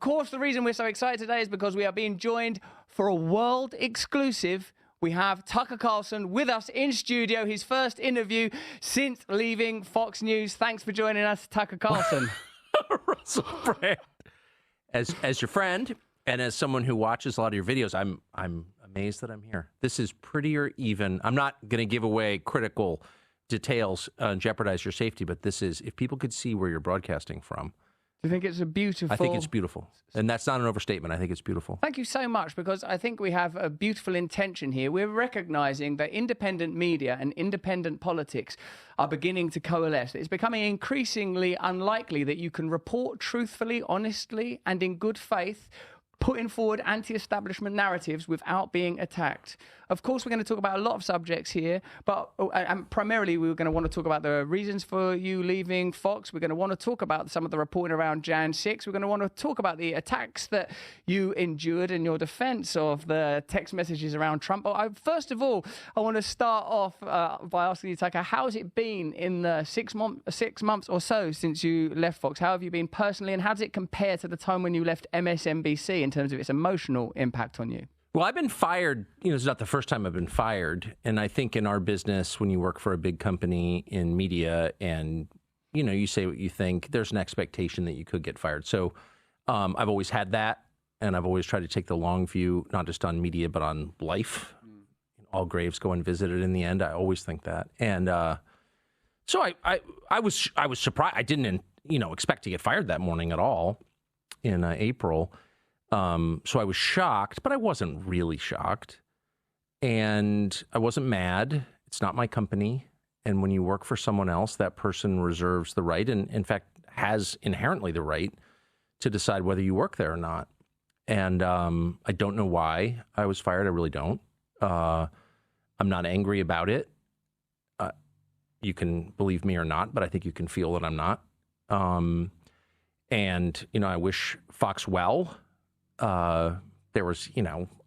course, the reason we're so excited today is because we are being joined for a world exclusive. We have Tucker Carlson with us in studio, his first interview since leaving Fox News. Thanks for joining us, Tucker Carlson. Russell Brand. As your friend and as someone who watches a lot of your videos, I'm amazed that I'm here. This is prettier even. I'm not going to give away critical details and jeopardize your safety, but this is, if people could see where you're broadcasting from. Do you think it's a beautiful... I think it's beautiful. And that's not an overstatement. I think it's beautiful. Thank you so much, because I think we have a beautiful intention here. We're recognizing that independent media and independent politics are beginning to coalesce. It's becoming increasingly unlikely that you can report truthfully, honestly, and in good faith, putting forward anti-establishment narratives without being attacked. Of course, we're going to talk about a lot of subjects here, but and primarily we're going to want to talk about the reasons for you leaving Fox. We're going to want to talk about some of the reporting around Jan 6. We're going to want to talk about the attacks that you endured in your defense of the text messages around Trump. First of all, I want to start off by asking you, Tucker, how has it been in the 6 months or so since you left Fox? How have you been personally, and how does it compare to the time when you left MSNBC in terms of its emotional impact on you? Well, I've been fired. This is not the first time I've been fired. And I think in our business, when you work for a big company in media and, you say what you think, there's an expectation that you could get fired. So I've always had that. And I've always tried to take the long view, not just on media, but on life. All graves go unvisited in the end. I always think that. And so I was surprised. I didn't, expect to get fired that morning at all in April. So I was shocked, but I wasn't really shocked. And I wasn't mad. It's not my company. And when you work for someone else, that person reserves the right, and in fact has inherently the right to decide whether you work there or not. And I don't know why I was fired. I really don't. I'm not angry about it. You can believe me or not, but I think you can feel that I'm not. And, I wish Fox well. There was,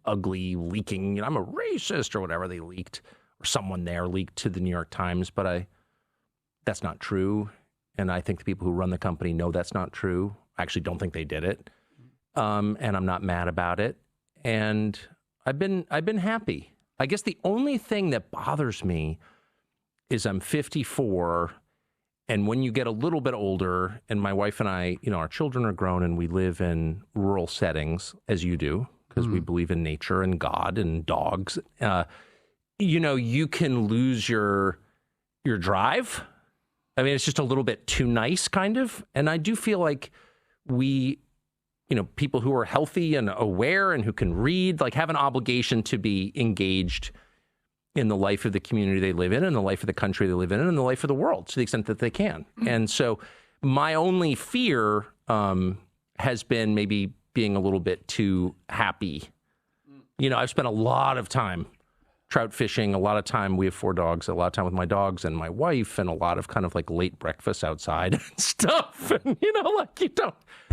ugly leaking, I'm a racist or whatever they leaked, or someone there leaked to the New York Times, but that's not true. And I think the people who run the company know that's not true. I actually don't think they did it. And I'm not mad about it. And I've been happy. I guess the only thing that bothers me is I'm 54. And when you get a little bit older, and my wife and I, our children are grown and we live in rural settings, as you do, because we believe in nature and God and dogs, you can lose your drive. I mean, it's just a little bit too nice, kind of. And I do feel like we, people who are healthy and aware and who can read, have an obligation to be engaged in the life of the community they live in, and the life of the country they live in, and the life of the world to the extent that they can. And so my only fear has been maybe being a little bit too happy. I've spent a lot of time trout fishing, a lot of time, we have 4 dogs, a lot of time with my dogs and my wife, and a lot of kind of late breakfast outside and stuff. And,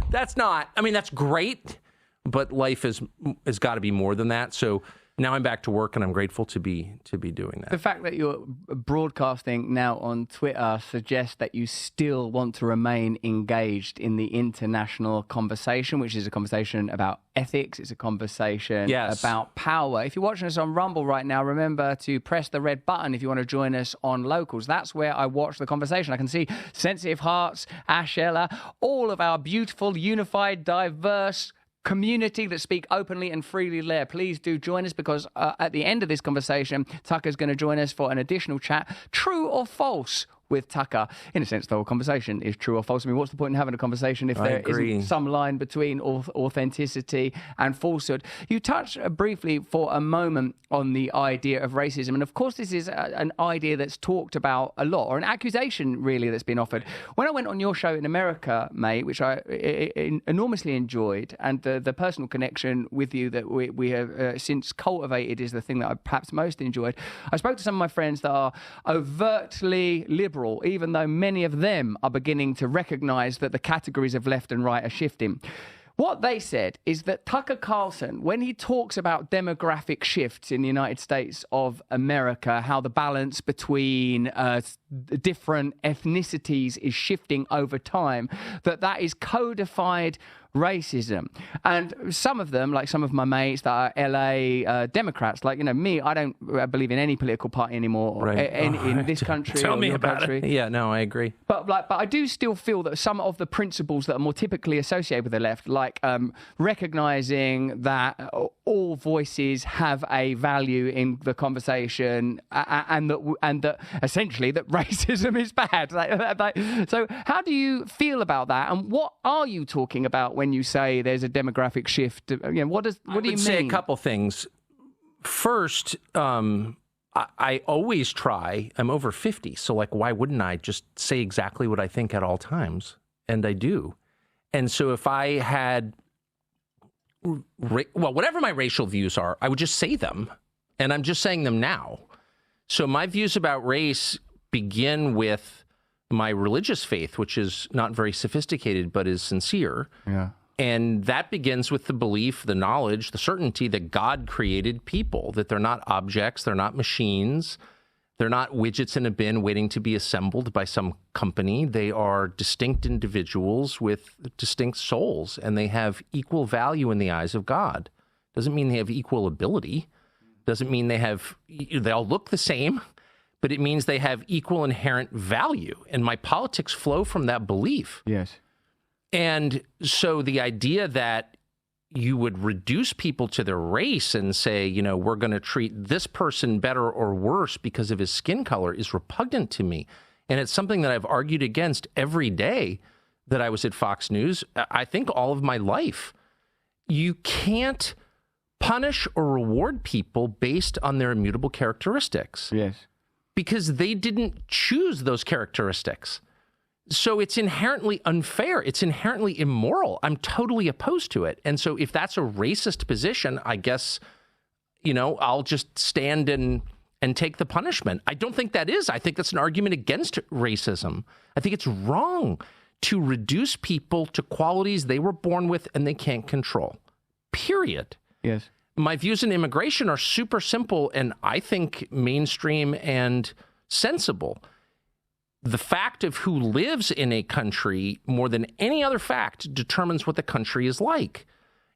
that's not, that's great, but life has got to be more than that. So now I'm back to work, and I'm grateful to be doing that. The fact that you're broadcasting now on Twitter suggests that you still want to remain engaged in the international conversation, which is a conversation about ethics. It's a conversation about power. If you're watching us on Rumble right now, remember to press the red button if you want to join us on Locals. That's where I watch the conversation. I can see Sensitive Hearts, Ash Ella, all of our beautiful, unified, diverse community that speak openly and freely there. Please do join us, because at the end of this conversation, Tucker's going to join us for an additional chat. True or false with Tucker? In a sense, the whole conversation is true or false. What's the point in having a conversation if there isn't some line between authenticity and falsehood? You touched briefly for a moment on the idea of racism. And of course, this is an idea that's talked about a lot, or an accusation really that's been offered. When I went on your show in America, mate, which I enormously enjoyed, and the personal connection with you that we have since cultivated is the thing that I perhaps most enjoyed. I spoke to some of my friends that are overtly liberal, even though many of them are beginning to recognize that the categories of left and right are shifting. What they said is that Tucker Carlson, when he talks about demographic shifts in the United States of America, how the balance between different ethnicities is shifting over time, that is codified racism. And some of them, like some of my mates that are LA Democrats, like, me, I don't believe in any political party anymore in this country. Tell or me your about country. it. Yeah, no, I agree. But I do still feel that some of the principles that are more typically associated with the left, like recognizing that all voices have a value in the conversation, and that essentially that racism is bad. So how do you feel about that? And what are you talking about when you say there's a demographic shift? What do you mean? I would say a couple things. First, I always try. I'm over 50, so why wouldn't I just say exactly what I think at all times? And I do. And so if I had, whatever my racial views are, I would just say them. And I'm just saying them now. So my views about race begin with my religious faith, which is not very sophisticated, but is sincere. Yeah. And that begins with the belief, the knowledge, the certainty that God created people, that they're not objects, they're not machines, they're not widgets in a bin waiting to be assembled by some company. They are distinct individuals with distinct souls, and they have equal value in the eyes of God. Doesn't mean they have equal ability. Doesn't mean they all look the same, but it means they have equal inherent value. And my politics flow from that belief. Yes. And so the idea that you would reduce people to their race and say, we're going to treat this person better or worse because of his skin color is repugnant to me. And it's something that I've argued against every day that I was at Fox News, I think all of my life. You can't punish or reward people based on their immutable characteristics. Yes. Because they didn't choose those characteristics. So it's inherently unfair. It's inherently immoral. I'm totally opposed to it. And so if that's a racist position, I guess, I'll just stand and take the punishment. I don't think that is. I think that's an argument against racism. I think it's wrong to reduce people to qualities they were born with and they can't control. Period. Yes. My views on immigration are super simple and I think mainstream and sensible. The fact of who lives in a country more than any other fact determines what the country is like.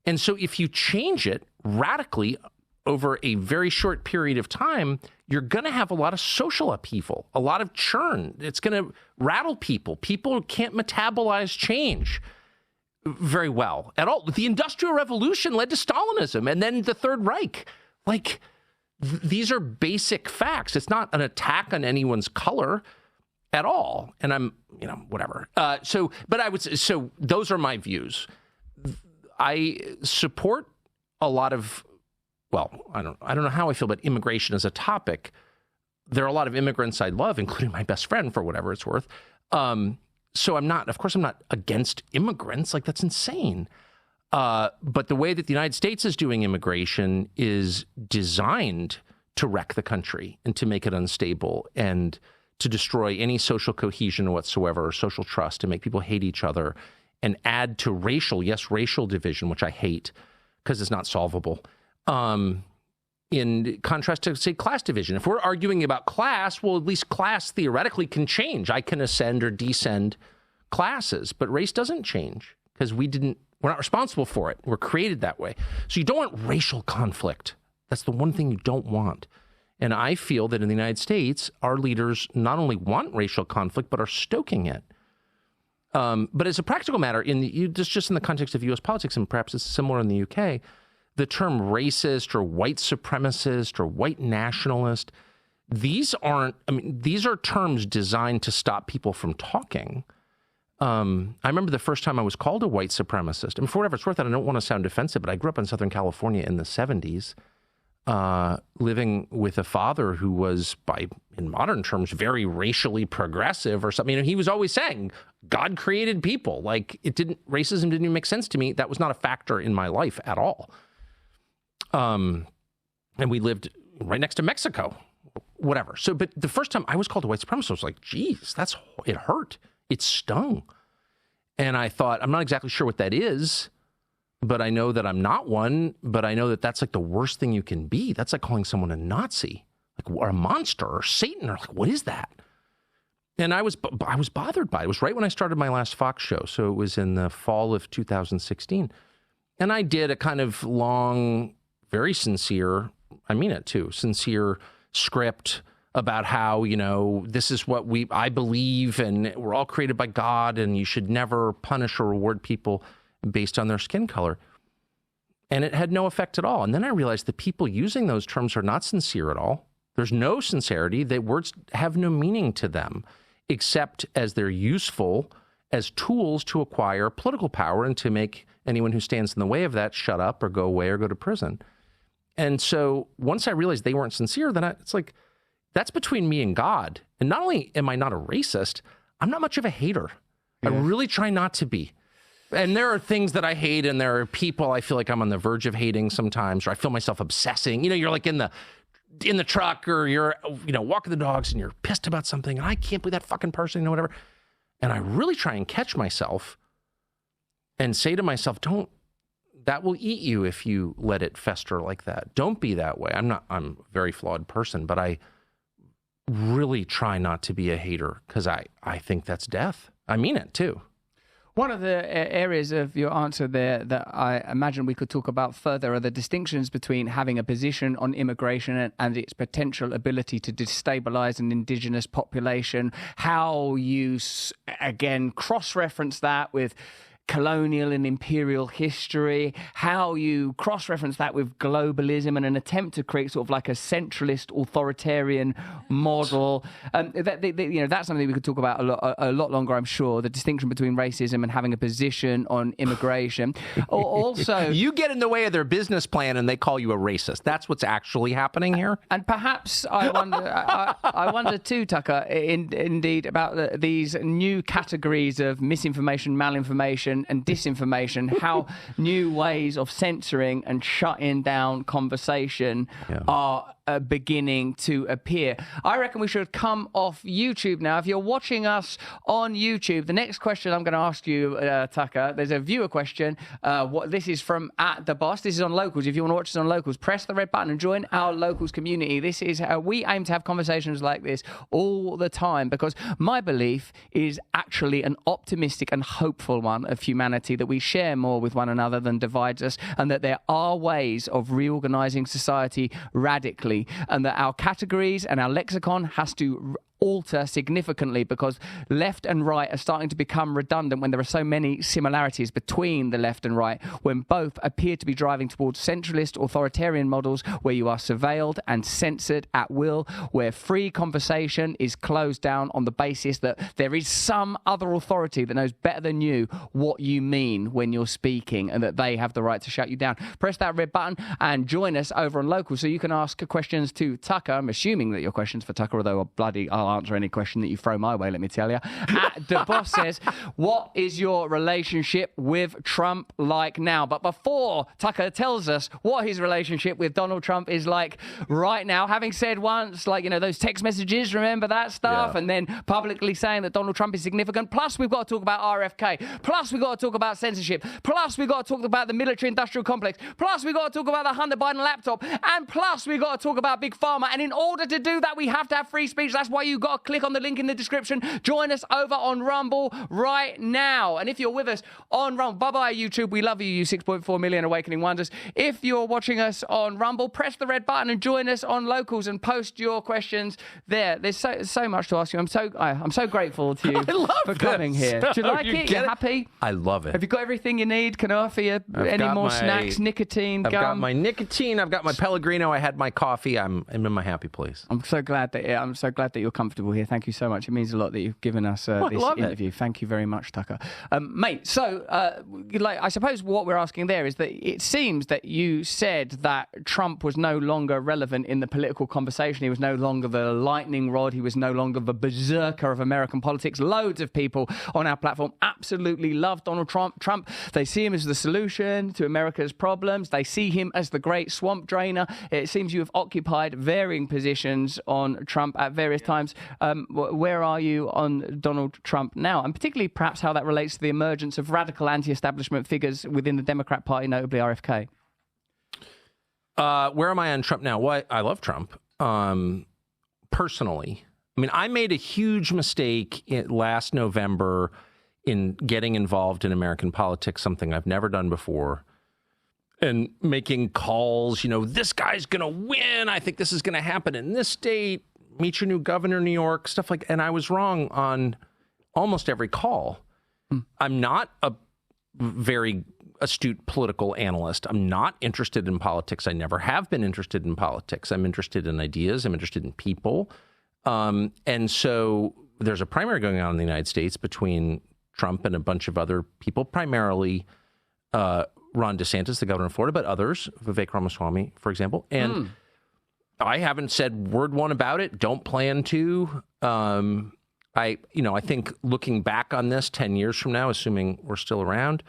And so if you change it radically over a very short period of time, you're going to have a lot of social upheaval, a lot of churn. It's going to rattle people. People can't metabolize change very well at all. The Industrial Revolution led to Stalinism and then the Third Reich. These are basic facts. It's not an attack on anyone's color at all. And I'm, whatever. But I would say, so those are my views. I support a lot of, I don't know how I feel about immigration as a topic. There are a lot of immigrants I love, including my best friend for whatever it's worth. So I'm not against immigrants. That's insane. But the way that the United States is doing immigration is designed to wreck the country and to make it unstable and to destroy any social cohesion whatsoever or social trust, to make people hate each other and add to racial division, which I hate because it's not solvable, in contrast to, say, class division. If we're arguing about class, well, at least class theoretically can change. I can ascend or descend classes, but race doesn't change because we're not responsible for it. We're created that way. So you don't want racial conflict. That's the one thing you don't want. And I feel that in the United States, our leaders not only want racial conflict, but are stoking it. But as a practical matter, just in the context of U.S. politics, and perhaps it's similar in the UK, the term racist or white supremacist or white nationalist, these are terms designed to stop people from talking. I remember the first time I was called a white supremacist. For whatever it's worth, I don't want to sound defensive, but I grew up in Southern California in the 70s. Living with a father who was, in modern terms, very racially progressive or something. He was always saying, God created people. Racism didn't even make sense to me. That was not a factor in my life at all. And we lived right next to Mexico, whatever. So, but the first time I was called a white supremacist, I was like, geez, it hurt. It stung. And I thought, I'm not exactly sure what that is, but I know that I'm not one, but I know that that's the worst thing you can be. That's like calling someone a Nazi, or a monster or Satan, or what is that? And I was bothered by it. It was right when I started my last Fox show. So it was in the fall of 2016. And I did a kind of long, very sincere, I mean it too, sincere script about how, this is what I believe, and we're all created by God, and you should never punish or reward people based on their skin color. And it had no effect at all. And then I realized the people using those terms are not sincere at all. There's no sincerity. The words have no meaning to them, except as they're useful as tools to acquire political power and to make anyone who stands in the way of that shut up or go away or go to prison. And so once I realized they weren't sincere, then it's like, that's between me and God. And not only am I not a racist, I'm not much of a hater. Yeah. I really try not to be. And there are things that I hate, and there are people I feel like I'm on the verge of hating sometimes, or I feel myself obsessing. You're like in the truck, or you're, walking the dogs and you're pissed about something, and I can't believe that fucking person, whatever. And I really try and catch myself and say to myself, that will eat you if you let it fester like that. Don't be that way. I'm a very flawed person, but I really try not to be a hater, because I think that's death. I mean it too. One of the areas of your answer there that I imagine we could talk about further are the distinctions between having a position on immigration and its potential ability to destabilize an indigenous population, how you, again, cross-reference that with colonial and imperial history, how you cross-reference that with globalism and an attempt to create sort of like a centralist authoritarian model. That's something we could talk about a lot longer, I'm sure, the distinction between racism and having a position on immigration. Also, you get in the way of their business plan and they call you a racist. That's what's actually happening here. And perhaps I wonder too, Tucker, indeed, about these new categories of misinformation, malinformation, and disinformation, how new ways of censoring and shutting down conversation are beginning to appear. I reckon we should come off YouTube now. If you're watching us on YouTube, the next question I'm going to ask you, Tucker, there's a viewer question. This is from @TheBoss. This is on Locals. If you want to watch us on Locals, press the red button and join our Locals community. This is how we aim to have conversations like this all the time, because my belief is actually an optimistic and hopeful one of humanity, that we share more with one another than divides us, and that there are ways of reorganizing society radically, and that our categories and our lexicon has to alter significantly, because left and right are starting to become redundant when there are so many similarities between the left and right, when both appear to be driving towards centralist authoritarian models where you are surveilled and censored at will, where free conversation is closed down on the basis that there is some other authority that knows better than you what you mean when you're speaking, and that they have the right to shut you down. Press that red button and join us over on Local, so you can ask questions to Tucker. I'm assuming that your question's for Tucker, although I'll answer any question that you throw my way, let me tell you. @TheBoss says, what is your relationship with Trump like now? But before Tucker tells us what his relationship with Donald Trump is like right now, having said once, those text messages, remember that stuff? Yeah. And then publicly saying that Donald Trump is significant. Plus, we've got to talk about RFK. Plus, we've got to talk about censorship. Plus, we've got to talk about the military-industrial complex. Plus, we've got to talk about the Hunter Biden laptop. And plus, we've got to talk about Big Pharma. And in order to do that, we have to have free speech. That's why you've got to click on the link in the description. Join us over on Rumble right now. And if you're with us on Rumble, bye-bye, YouTube. We love you, you 6.4 million awakening wonders. If you're watching us on Rumble, press the red button and join us on Locals and post your questions there. There's so much to ask you. I'm so grateful to you for coming here. Do you like it? You happy? I love it. Have you got everything you need? Can I offer you any more snacks, nicotine, gum? I've got my nicotine. I've got my Pellegrino. I had my coffee. I'm in my happy place. I'm so glad that you're comfortable here. Thank you so much. It means a lot that you've given us this interview. Thank you very much, Tucker. Mate, so I suppose what we're asking there is that it seems that you said that Trump was no longer relevant in the political conversation. He was no longer the lightning rod. He was no longer the berserker of American politics. Loads of people on our platform absolutely love Donald Trump. They see him as the solution to America's problems. They see him as the great swamp drainer. It seems you have occupied varying positions on Trump at various times. Where are you on Donald Trump now? And particularly perhaps how that relates to the emergence of radical anti-establishment figures within the Democrat Party, notably RFK. Where am I on Trump now? Well, I love Trump personally. I mean, I made a huge mistake last November in getting involved in American politics, something I've never done before, and making calls, this guy's going to win. I think this is going to happen in this state. Meet your new governor in New York, stuff like that. And I was wrong on almost every call. I'm not a very astute political analyst. I'm not interested in politics. I never have been interested in politics. I'm interested in ideas. I'm interested in people. And so there's a primary going on in the United States between Trump and a bunch of other people, primarily Ron DeSantis, the governor of Florida, but others, Vivek Ramaswamy, for example. And I haven't said word one about it. Don't plan to. I think looking back on this 10 years from now, assuming we're still around,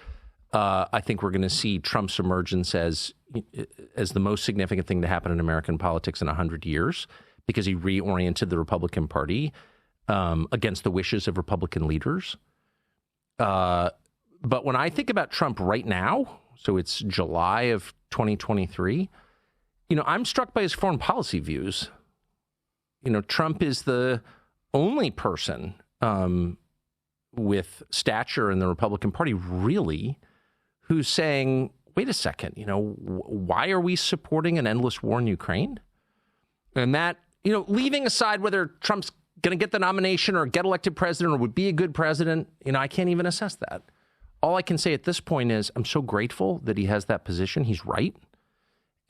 I think we're going to see Trump's emergence as the most significant thing to happen in American politics in 100 years, because he reoriented the Republican Party against the wishes of Republican leaders. But when I think about Trump right now, so it's July of 2023, I'm struck by his foreign policy views. Trump is the only person with stature in the Republican Party, really, who's saying, wait a second, why are we supporting an endless war in Ukraine? And that, leaving aside whether Trump's going to get the nomination or get elected president or would be a good president, I can't even assess that. All I can say at this point is I'm so grateful that he has that position. He's right.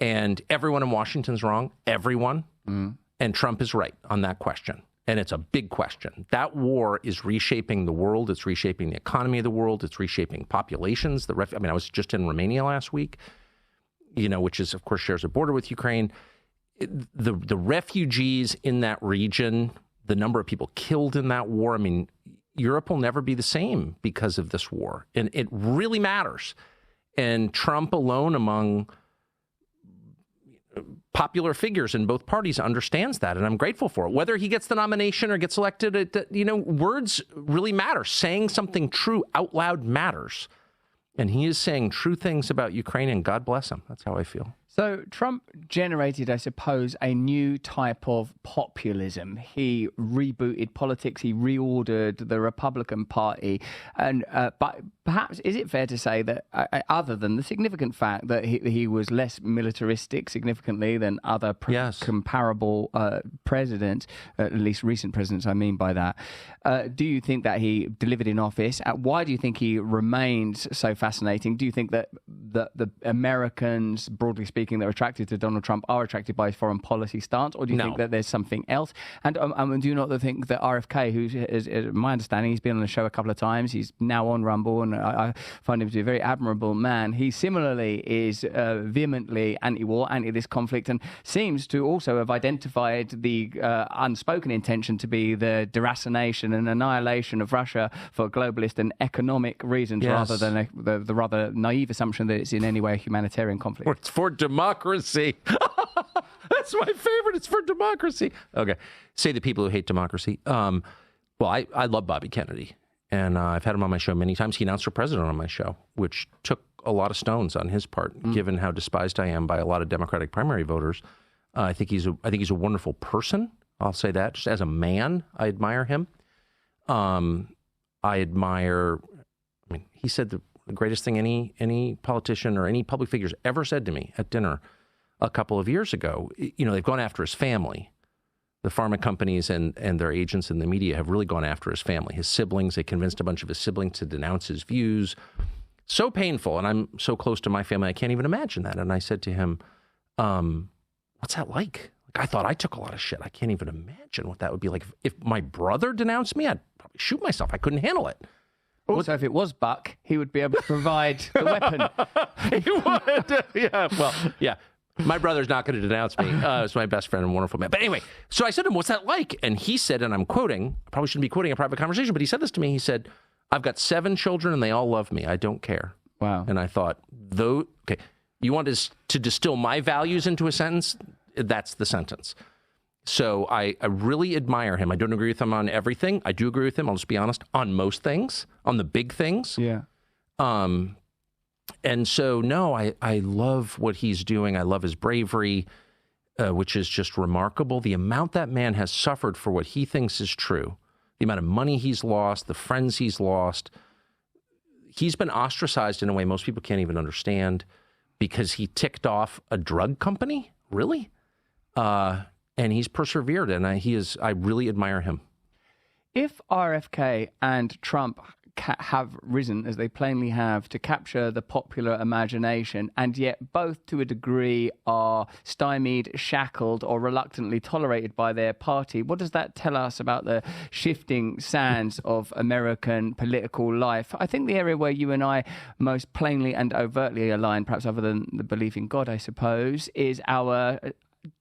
And everyone in Washington's wrong. Everyone. And Trump is right on that question. And it's a big question. That war is reshaping the world. It's reshaping the economy of the world. It's reshaping populations. I was just in Romania last week, which is, of course, shares a border with Ukraine. The refugees in that region, the number of people killed in that war, Europe will never be the same because of this war. And it really matters. And Trump alone among popular figures in both parties understands that, and I'm grateful for it. Whether he gets the nomination or gets elected, words really matter. Saying something true out loud matters. And he is saying true things about Ukraine, and God bless him. That's how I feel. So Trump generated, I suppose, a new type of populism. He rebooted politics. He reordered the Republican Party. And but perhaps is it fair to say that, other than the significant fact that he was less militaristic significantly than other comparable presidents, at least recent presidents, I mean by that, do you think that he delivered in office? Why do you think he remained so fascinating? Do you think that the Americans, broadly speaking, that are attracted to Donald Trump are attracted by his foreign policy stance, or do you think that there's something else? And do you not think that RFK, who is my understanding, he's been on the show a couple of times, he's now on Rumble, and I find him to be a very admirable man. He similarly is vehemently anti-war, anti this conflict, and seems to also have identified the unspoken intention to be the deracination and annihilation of Russia for globalist and economic reasons, rather than the rather naive assumption that it's in any way a humanitarian conflict. It's for democracy. That's my favorite. It's for democracy. Okay. Say the people who hate democracy. Well, I love Bobby Kennedy, and I've had him on my show many times. He announced for president on my show, which took a lot of stones on his part, given how despised I am by a lot of Democratic primary voters. I think he's a wonderful person. I'll say that. Just as a man, I admire him. He said the greatest thing any politician or any public figure's ever said to me at dinner a couple of years ago. They've gone after his family. The pharma companies and their agents in the media have really gone after his family, his siblings. They convinced a bunch of his siblings to denounce his views. So painful. And I'm so close to my family, I can't even imagine that. And I said to him, what's that like? I thought I took a lot of shit. I can't even imagine what that would be like. If my brother denounced me, I'd probably shoot myself. I couldn't handle it. Also, if it was Buck, he would be able to provide the weapon. He would. Yeah. Well, yeah. My brother's not going to denounce me. It's my best friend and wonderful man. But anyway, so I said to him, what's that like? And he said, and I'm quoting, I probably shouldn't be quoting a private conversation, but he said this to me. He said, I've got 7 children and they all love me. I don't care. Wow. And I thought, okay, you want to distill my values into a sentence? That's the sentence. So I really admire him. I don't agree with him on everything. I do agree with him, I'll just be honest, on most things, on the big things. Yeah. And so, no, I love what he's doing. I love his bravery. which is just remarkable. The amount that man has suffered for what he thinks is true, the amount of money he's lost, the friends he's lost. He's been ostracized in a way most people can't even understand because he ticked off a drug company, really? And he's persevered, and I really admire him. If RFK and Trump have risen, as they plainly have, to capture the popular imagination, and yet both to a degree are stymied, shackled, or reluctantly tolerated by their party, what does that tell us about the shifting sands of American political life? I think the area where you and I most plainly and overtly align, perhaps other than the belief in God, I suppose, is our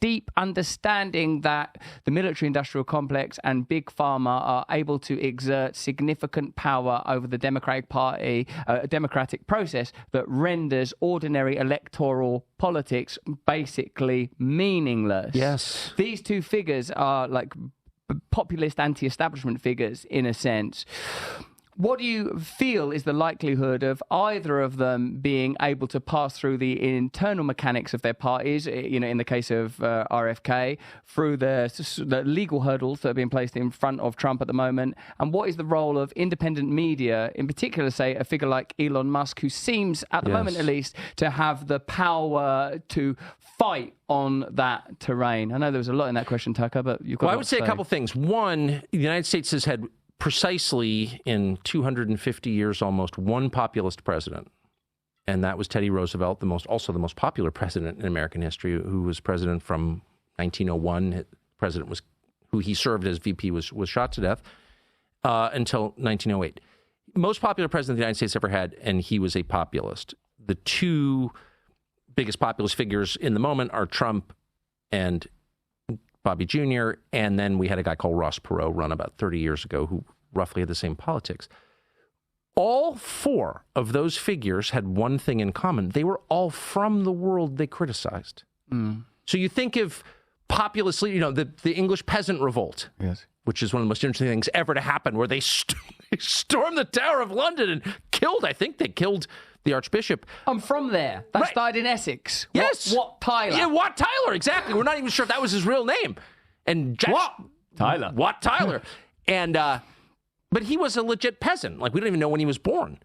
deep understanding that the military-industrial complex and big pharma are able to exert significant power over the Democratic Party, a democratic process that renders ordinary electoral politics basically meaningless. Yes. These two figures are like populist anti-establishment figures in a sense. What do you feel is the likelihood of either of them being able to pass through the internal mechanics of their parties, in the case of RFK, through the legal hurdles that are being placed in front of Trump at the moment? And what is the role of independent media, in particular, say, a figure like Elon Musk, who seems, at the moment at least, to have the power to fight on that terrain? I know there was a lot in that question, Tucker, but you've got I would say a couple things. One, the United States has had precisely in 250 years almost one populist president, and that was Teddy Roosevelt, also the most popular president in American history, who was president from 1901. President was who he served as VP was shot to death until 1908. Most popular president the United States ever had, and he was a populist. The two biggest populist figures in the moment are Trump and Bobby Jr., and then we had a guy called Ross Perot run about 30 years ago who roughly had the same politics. All four of those figures had one thing in common. They were all from the world they criticized. So you think of populist, the English peasant revolt, yes, which is one of the most interesting things ever to happen, where they stormed the Tower of London and killed the Archbishop. I'm from there. That started in Essex. Yes. Wat Tyler. Yeah, Wat Tyler, exactly. We're not even sure if that was his real name. And Wat Tyler. And, but he was a legit peasant. Like, we don't even know when he was born.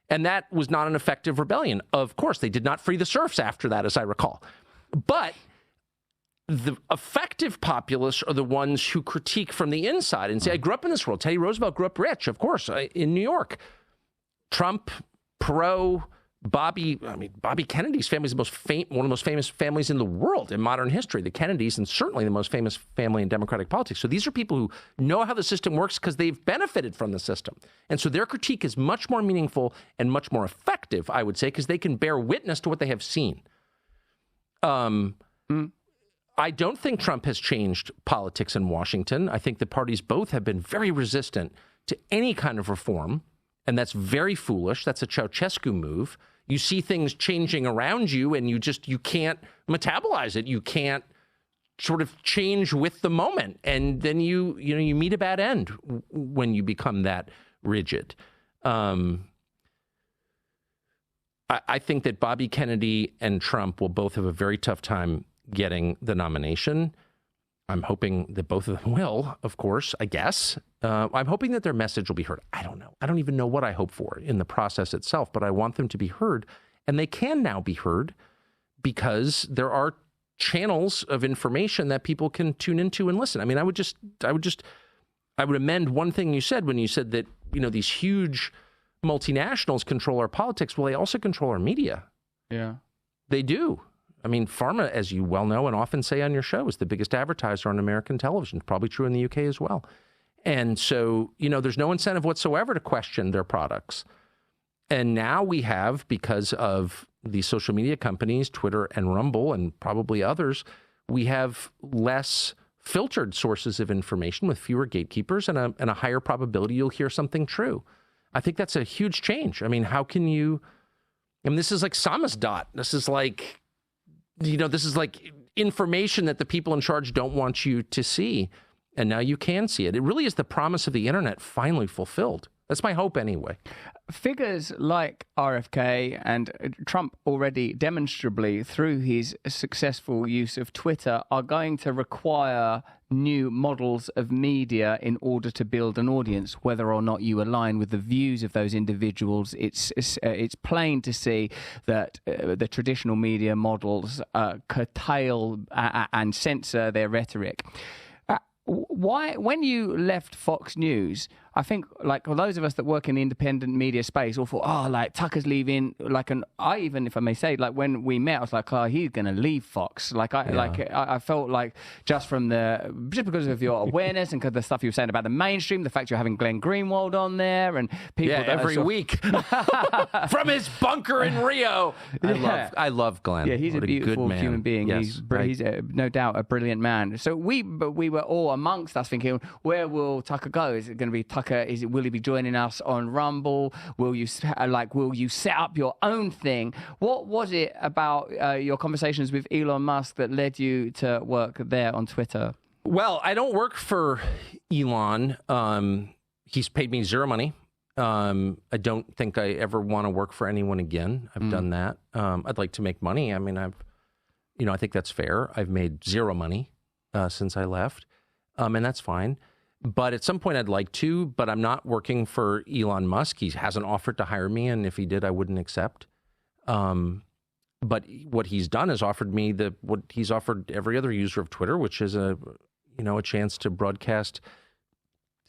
And that was not an effective rebellion. Of course, they did not free the serfs after that, as I recall. But the effective populists are the ones who critique from the inside and say, I grew up in this world. Teddy Roosevelt grew up rich, of course, in New York. Trump, Perot, Bobby Kennedy's family is one of the most famous families in the world in modern history, the Kennedys, and certainly the most famous family in Democratic politics. So these are people who know how the system works because they've benefited from the system. And so their critique is much more meaningful and much more effective, I would say, because they can bear witness to what they have seen. I don't think Trump has changed politics in Washington. I think the parties both have been very resistant to any kind of reform. And that's very foolish. That's a Ceausescu move. You see things changing around you and you can't metabolize it. You can't sort of change with the moment. And then you meet a bad end when you become that rigid. I think that Bobby Kennedy and Trump will both have a very tough time getting the nomination. I'm hoping that both of them will, of course, I guess. I'm hoping that their message will be heard. I don't know. I don't even know what I hope for in the process itself, but I want them to be heard. And they can now be heard because there are channels of information that people can tune into and listen. I mean, I would amend one thing you said when you said that, these huge multinationals control our politics. Well, they also control our media. Yeah. They do. I mean, pharma, as you well know and often say on your show, is the biggest advertiser on American television. Probably true in the UK as well. And so, there's no incentive whatsoever to question their products. And now we have, because of the social media companies, Twitter and Rumble, and probably others, we have less filtered sources of information with fewer gatekeepers and a higher probability you'll hear something true. I think that's a huge change. I mean, how can you... this is like samizdat. This is like... this is like information that the people in charge don't want you to see. And now you can see it. It really is the promise of the internet finally fulfilled. That's my hope anyway. Figures like RFK and Trump already demonstrably through his successful use of Twitter are going to require new models of media in order to build an audience, whether or not you align with the views of those individuals. It's plain to see that the traditional media models curtail and censor their rhetoric. Why, when you left Fox News, I think, like, those of us that work in the independent media space all thought, oh, like, Tucker's leaving. I even, if I may say, like, when we met, I was like, oh, he's going to leave Fox. I felt like just because of your awareness and because of the stuff you were saying about the mainstream, the fact you're having Glenn Greenwald on there and people that every week from his bunker in Rio. I love Glenn. Yeah, he's a beautiful human being. Yes, he's no doubt a brilliant man. So we were all amongst us thinking, where will Tucker go? Is it going to be Tucker? Will he be joining us on Rumble? Will you set up your own thing? What was it about your conversations with Elon Musk that led you to work there on Twitter? Well, I don't work for Elon. He's paid me zero money. I don't think I ever want to work for anyone again. I've done that. I'd like to make money. I mean, I think that's fair. I've made zero money since I left. And that's fine. But at some point I'd like to, but I'm not working for Elon Musk. He hasn't offered to hire me, and if he did, I wouldn't accept. But what he's done is offered me what he's offered every other user of Twitter, which is a chance to broadcast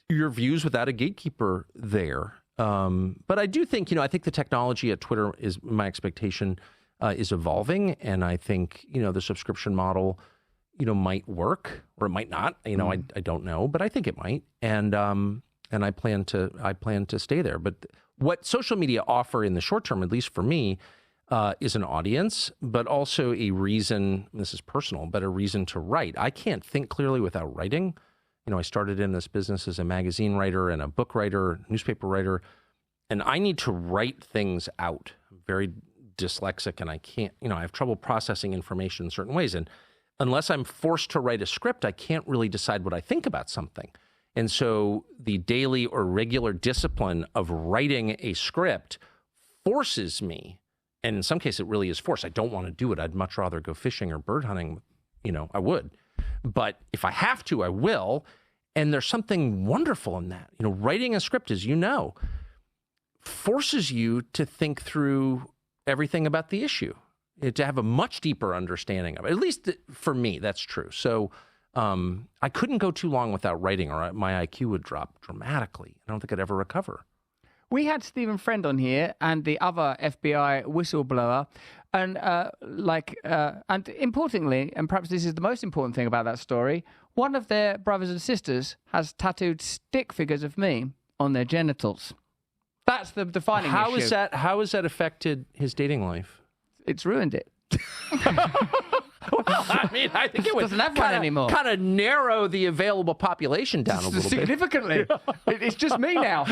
your views without a gatekeeper there. But I do think, I think the technology at Twitter is, my expectation, is evolving, and I think, the subscription model might work, or it might not. I don't know, but I think it might. And I plan to stay there. But what social media offer in the short term, at least for me, is an audience, but also a reason. This is personal, but a reason to write. I can't think clearly without writing. I started in this business as a magazine writer and a book writer, newspaper writer, and I need to write things out. I'm very dyslexic, and I can't. I have trouble processing information in certain ways, and unless I'm forced to write a script, I can't really decide what I think about something. And so the daily or regular discipline of writing a script forces me, and in some cases it really is forced. I don't want to do it. I'd much rather go fishing or bird hunting. I would. But if I have to, I will. And there's something wonderful in that. Writing a script, as forces you to think through everything about the issue, to have a much deeper understanding of it. At least for me, that's true. So I couldn't go too long without writing, or my IQ would drop dramatically. I don't think I'd ever recover. We had Stephen Friend on here and the other FBI whistleblower, and and importantly, and perhaps this is the most important thing about that story, one of their brothers and sisters has tattooed stick figures of me on their genitals. That's the defining issue. How has that affected his dating life? It's ruined it. Well, I think it would doesn't have one anymore. Kind of narrow the available population down a little significantly. It's just me now.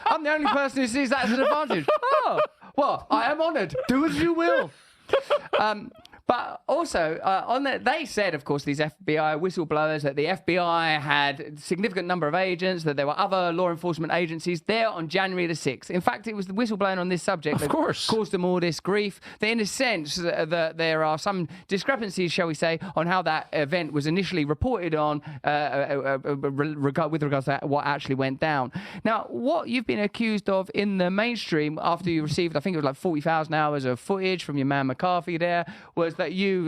I'm the only person who sees that as an advantage. Oh, well, I am honoured. Do as you will. But also, they said, of course, these FBI whistleblowers, that the FBI had a significant number of agents, that there were other law enforcement agencies there on January the 6th. In fact, it was the whistleblowing on this subject that caused them all this grief. That in a sense, that there are some discrepancies, shall we say, on how that event was initially reported on with regards to what actually went down. Now, what you've been accused of in the mainstream after you received, I think it was like 40,000 hours of footage from your man McCarthy there, was that you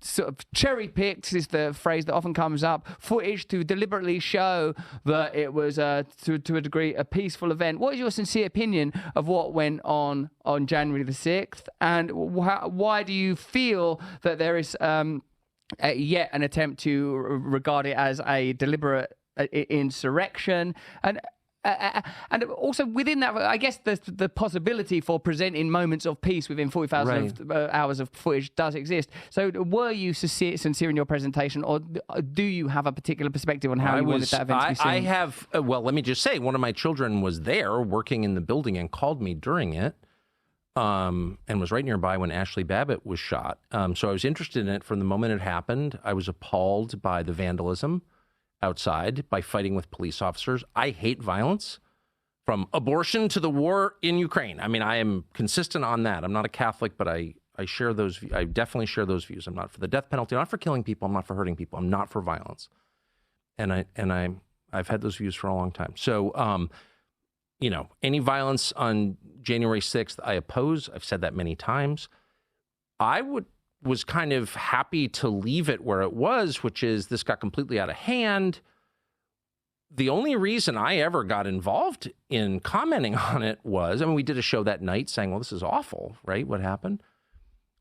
sort of cherry-picked, is the phrase that often comes up, footage to deliberately show that it was, to a degree, a peaceful event. What is your sincere opinion of what went on January the 6th? And why do you feel that there is yet an attempt to regard it as a deliberate insurrection? And also within that, I guess the possibility for presenting moments of peace within 40,000 hours of footage does exist. So were you sincere in your presentation, or do you have a particular perspective on how you wanted that event to be seen? I have, well, let me just say, one of my children was there working in the building and called me during it, and was right nearby when Ashley Babbitt was shot. So I was interested in it from the moment it happened. I was appalled by the vandalism outside, by fighting with police officers. I hate violence. from abortion to the war in Ukraine. I mean, I am consistent on that. I'm not a Catholic, but I share those. I definitely share those views. I'm not for the death penalty. I'm not for killing people. I'm not for hurting people. I'm not for violence. And I've had those views for a long time. So, any violence on January 6th, I oppose. I've said that many times. I was kind of happy to leave it where it was, which is this got completely out of hand. The only reason I ever got involved in commenting on it was, we did a show that night saying, well, this is awful, right? What happened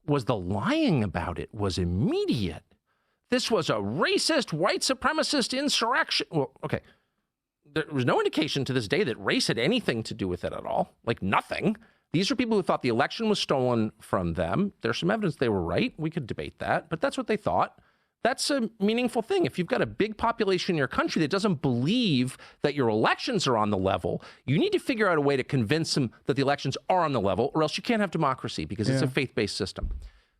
was the lying about it was immediate. This was a racist, white supremacist insurrection. Well, okay. There was no indication to this day that race had anything to do with it at all. Like nothing. These are people who thought the election was stolen from them. There's some evidence they were right. We could debate that, but that's what they thought. That's a meaningful thing. If you've got a big population in your country that doesn't believe that your elections are on the level, you need to figure out a way to convince them that the elections are on the level, or else you can't have democracy because it's a faith-based system.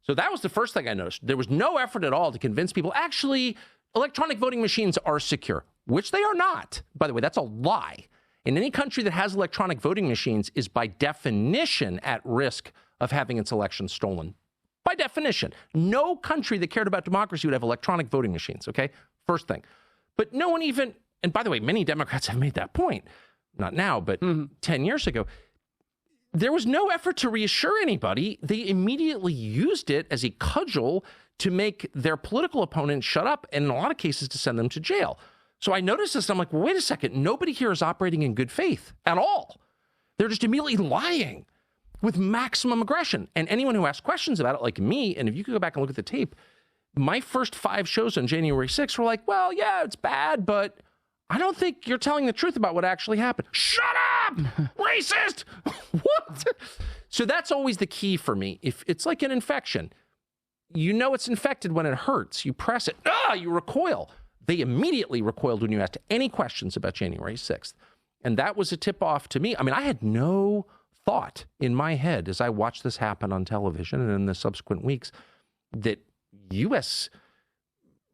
So that was the first thing I noticed. There was no effort at all to convince people, actually, electronic voting machines are secure, which they are not. By the way, that's a lie. In any country that has electronic voting machines is by definition at risk of having its elections stolen. By definition. No country that cared about democracy would have electronic voting machines, okay? First thing. But no one even, and by the way, many Democrats have made that point. Not now, but 10 years ago. There was no effort to reassure anybody. They immediately used it as a cudgel to make their political opponent shut up, and in a lot of cases to send them to jail. So I noticed this, and I'm like, well, wait a second. Nobody here is operating in good faith at all. They're just immediately lying with maximum aggression. And anyone who asks questions about it, like me, and if you could go back and look at the tape, my first 5 shows on January 6th were like, well, yeah, it's bad, but I don't think you're telling the truth about what actually happened. Shut up! Racist! What? So that's always the key for me. If it's like an infection, you know it's infected when it hurts. You press it. You recoil. They immediately recoiled when you asked any questions about January 6th. And that was a tip-off to me. I had no thought in my head as I watched this happen on television and in the subsequent weeks that U.S.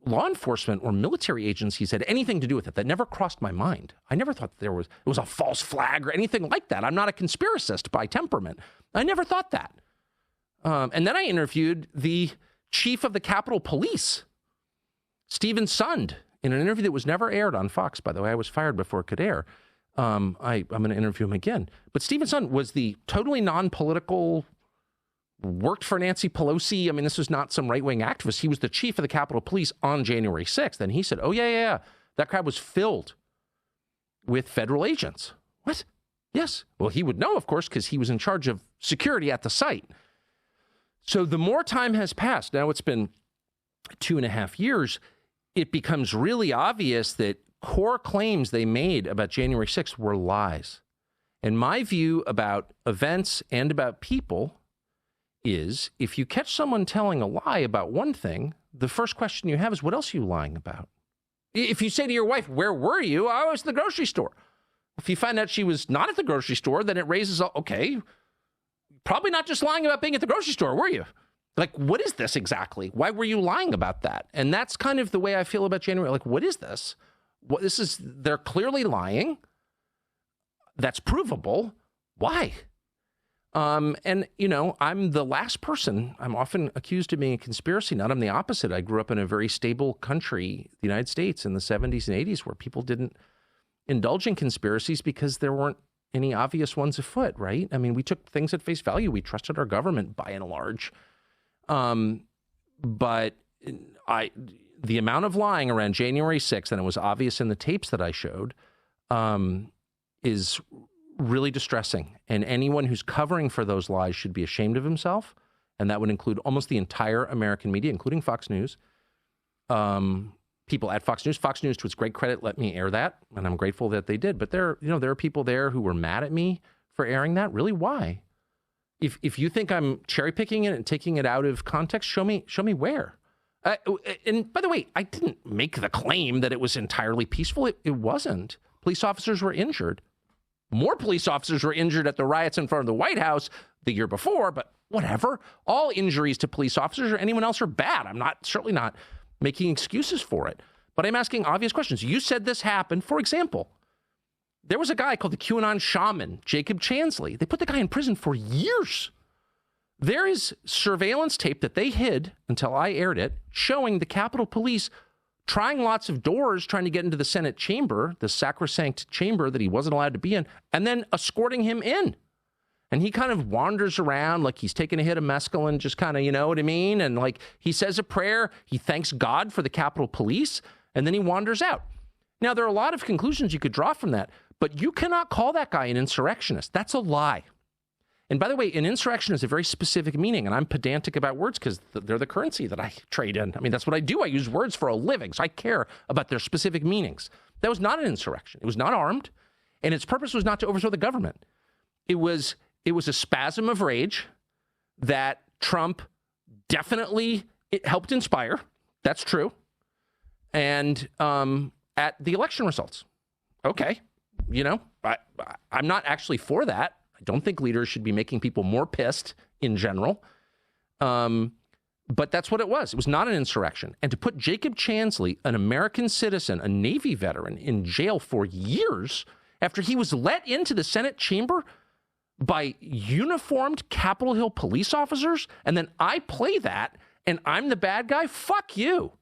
law enforcement or military agencies had anything to do with it. That never crossed my mind. I never thought it was a false flag or anything like that. I'm not a conspiracist by temperament. I never thought that. And then I interviewed the chief of the Capitol Police, Stephen Sund, in an interview that was never aired on Fox, by the way. I was fired before it could air. I'm going to interview him again. But Stephen Sund was the totally non-political, worked for Nancy Pelosi. This was not some right-wing activist. He was the chief of the Capitol Police on January 6th. And he said, oh, yeah. That crowd was filled with federal agents. What? Yes. Well, he would know, of course, because he was in charge of security at the site. So the more time has passed, now it's been 2.5 years, it becomes really obvious that core claims they made about January 6th were lies. And my view about events and about people is if you catch someone telling a lie about one thing, the first question you have is, what else are you lying about? If you say to your wife, where were you? I was at the grocery store. If you find out she was not at the grocery store, then it raises, okay, probably not just lying about being at the grocery store, were you? Like, what is this exactly? Why were you lying about that? And that's kind of the way I feel about January. Like, what is this? They're clearly lying. That's provable. Why? And, I'm the last person. I'm often accused of being a conspiracy nut. I'm the opposite. I grew up in a very stable country, the United States, in the 70s and 80s, where people didn't indulge in conspiracies because there weren't any obvious ones afoot, right? We took things at face value. We trusted our government by and large. But the amount of lying around January 6th, and it was obvious in the tapes that I showed, is really distressing. And anyone who's covering for those lies should be ashamed of himself. And that would include almost the entire American media, including Fox News. People at Fox News. Fox News, to its great credit, let me air that, and I'm grateful that they did. But there are people there who were mad at me for airing that. Really, why? If you think I'm cherry picking it and taking it out of context, show me where. And by the way, I didn't make the claim that it was entirely peaceful. It wasn't. Police officers were injured. More police officers were injured at the riots in front of the White House the year before, but whatever. All injuries to police officers or anyone else are bad. I'm certainly not making excuses for it. But I'm asking obvious questions. You said this happened. For example, There was a guy called the QAnon shaman, Jacob Chansley. They put the guy in prison for years. There is surveillance tape that they hid until I aired it, showing the Capitol Police trying lots of doors, trying to get into the Senate chamber, the sacrosanct chamber that he wasn't allowed to be in, and then escorting him in. And he kind of wanders around like he's taking a hit of mescaline, just kind of, you know what I mean? And like he says a prayer, he thanks God for the Capitol Police, and then he wanders out. Now, there are a lot of conclusions you could draw from that, but you cannot call that guy an insurrectionist. That's a lie. And by the way, an insurrection is a very specific meaning, and I'm pedantic about words because they're the currency that I trade in. I mean, that's what I do. I use words for a living, so I care about their specific meanings. That was not an insurrection. It was not armed, and its purpose was not to overthrow the government. It was a spasm of rage that Trump definitely helped inspire. That's true. And at the election results, okay, you know, I'm not actually for that. I don't think leaders should be making people more pissed in general. But that's what it was. It was not an insurrection. And to put Jacob Chansley, an American citizen, a Navy veteran, in jail for years after he was let into the Senate chamber by uniformed Capitol Hill police officers, and then I play that and I'm the bad guy? Fuck you.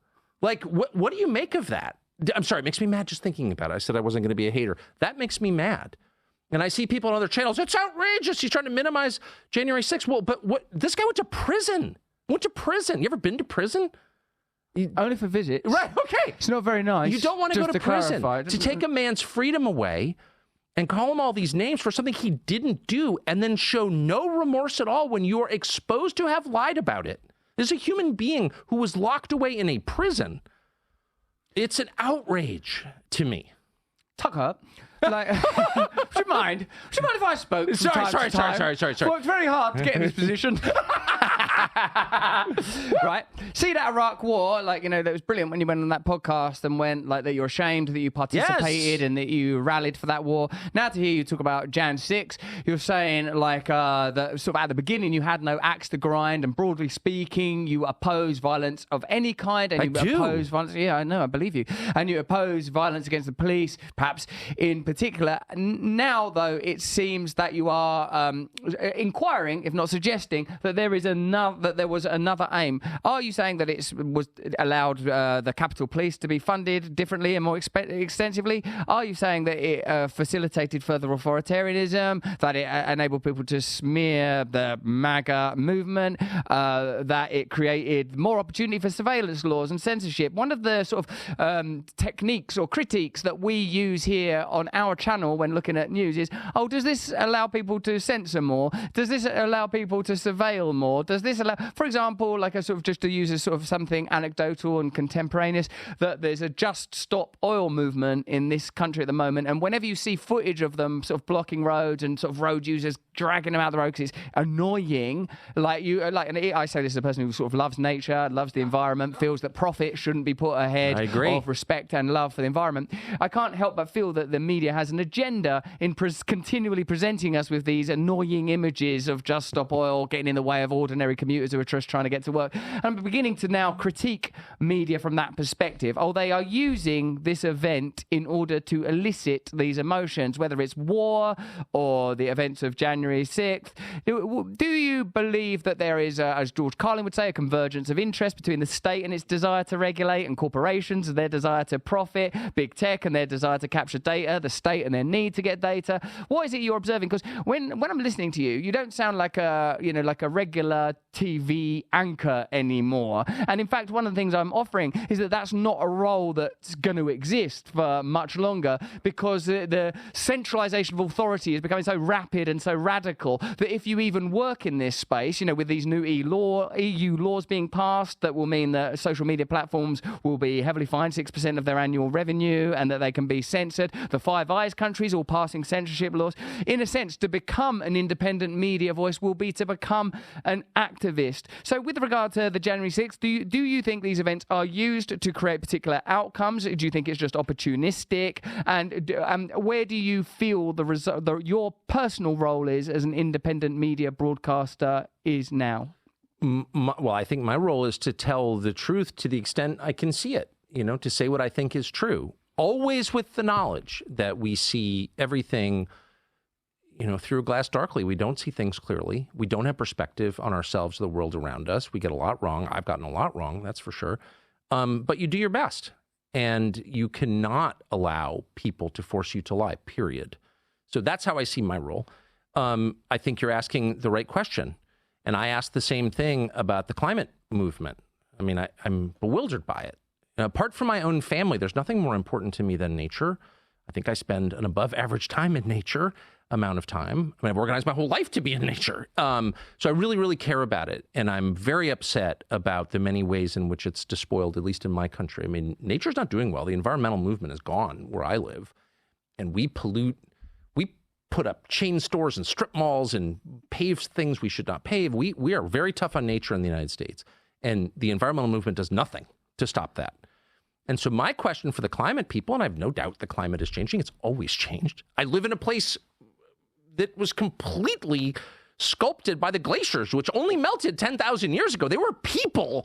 Like, what do you make of that? I'm sorry, it makes me mad just thinking about it. I said I wasn't going to be a hater. That makes me mad. And I see people on other channels, it's outrageous. He's trying to minimize January 6th. Well, but what? This guy went to prison. You ever been to prison? Only for visits. Right, okay. It's not very nice. You don't want to go to prison. Clarify. To take a man's freedom away and call him all these names for something he didn't do and then show no remorse at all when you're exposed to have lied about it. There's a human being who was locked away in a prison. It's an outrage to me. Tucker, like, would you mind if I spoke? Sorry. Worked very hard to get in this position. Right? See that Iraq war, like, you know, that was brilliant when you went on that podcast and went like that you're ashamed that you participated and that you rallied for that war. Now to hear you talk about Jan 6, you're saying like that sort of at the beginning you had no axe to grind, and broadly speaking you oppose violence of any kind, and oppose violence. Yeah, I know, I believe you. And you oppose violence against the police, perhaps in particular. Now though, it seems that you are inquiring, if not suggesting, that there was another aim. Are you saying that it was allowed the Capitol Police to be funded differently and more extensively? Are you saying that it facilitated further authoritarianism, that it enabled people to smear the MAGA movement, that it created more opportunity for surveillance laws and censorship? One of the sort of techniques or critiques that we use here on our channel when looking at news is, oh, does this allow people to censor more? Does this allow people to surveil more? Does this allow, for example, like a sort of, just to use as sort of something anecdotal and contemporaneous, that there's a Just Stop Oil movement in this country at the moment, and whenever you see footage of them sort of blocking roads and sort of road users dragging them out the road because it's annoying, and I say this as a person who sort of loves nature, loves the environment, feels that profit shouldn't be put ahead of respect and love for the environment. I can't help but feel that the media has an agenda in continually presenting us with these annoying images of Just Stop Oil getting in the way of ordinary commuters who are just trying to get to work. And I'm beginning to now critique media from that perspective. Oh, they are using this event in order to elicit these emotions, whether it's war or the events of January 6th. Do you believe that there is, as George Carlin would say, a convergence of interest between the state and its desire to regulate, and corporations and their desire to profit, big tech and their desire to capture data, the state and their need to get data? What is it you're observing? Because when I'm listening to you, you don't sound like a regular TV anchor anymore. And in fact, one of the things I'm offering is that that's not a role that's going to exist for much longer, because the centralization of authority is becoming so rapid and so radical that if you even work in this space, you know, with these new EU laws being passed that will mean that social media platforms will be heavily fined 6% of their annual revenue and that they can be censored. The Five Eyes countries all passing censorship laws. In a sense, to become an independent media voice will be to become an activist. So with regard to the January 6th, do you think these events are used to create particular outcomes? Do you think it's just opportunistic? And where do you feel your personal role is as an independent media broadcaster is now? Well, I think my role is to tell the truth to the extent I can see it, you know, to say what I think is true. always with the knowledge that we see everything, through a glass darkly. We don't see things clearly. We don't have perspective on ourselves, the world around us. We get a lot wrong. I've gotten a lot wrong, that's for sure. But you do your best, and you cannot allow people to force you to lie, period. So that's how I see my role. I think you're asking the right question. And I asked the same thing about the climate movement. I mean, I'm bewildered by it. Apart from my own family, there's nothing more important to me than nature. I think I spend an above average time in nature, amount of time. I mean, I've organized my whole life to be in nature. So I really, really care about it. And I'm very upset about the many ways in which it's despoiled, at least in my country. I mean, nature's not doing well. The environmental movement is gone where I live. And we pollute. We put up chain stores and strip malls and pave things we should not pave. We are very tough on nature in the United States. And the environmental movement does nothing to stop that. And so my question for the climate people, and I have no doubt the climate is changing. It's always changed. I live in a place that was completely sculpted by the glaciers, which only melted 10,000 years ago. There were people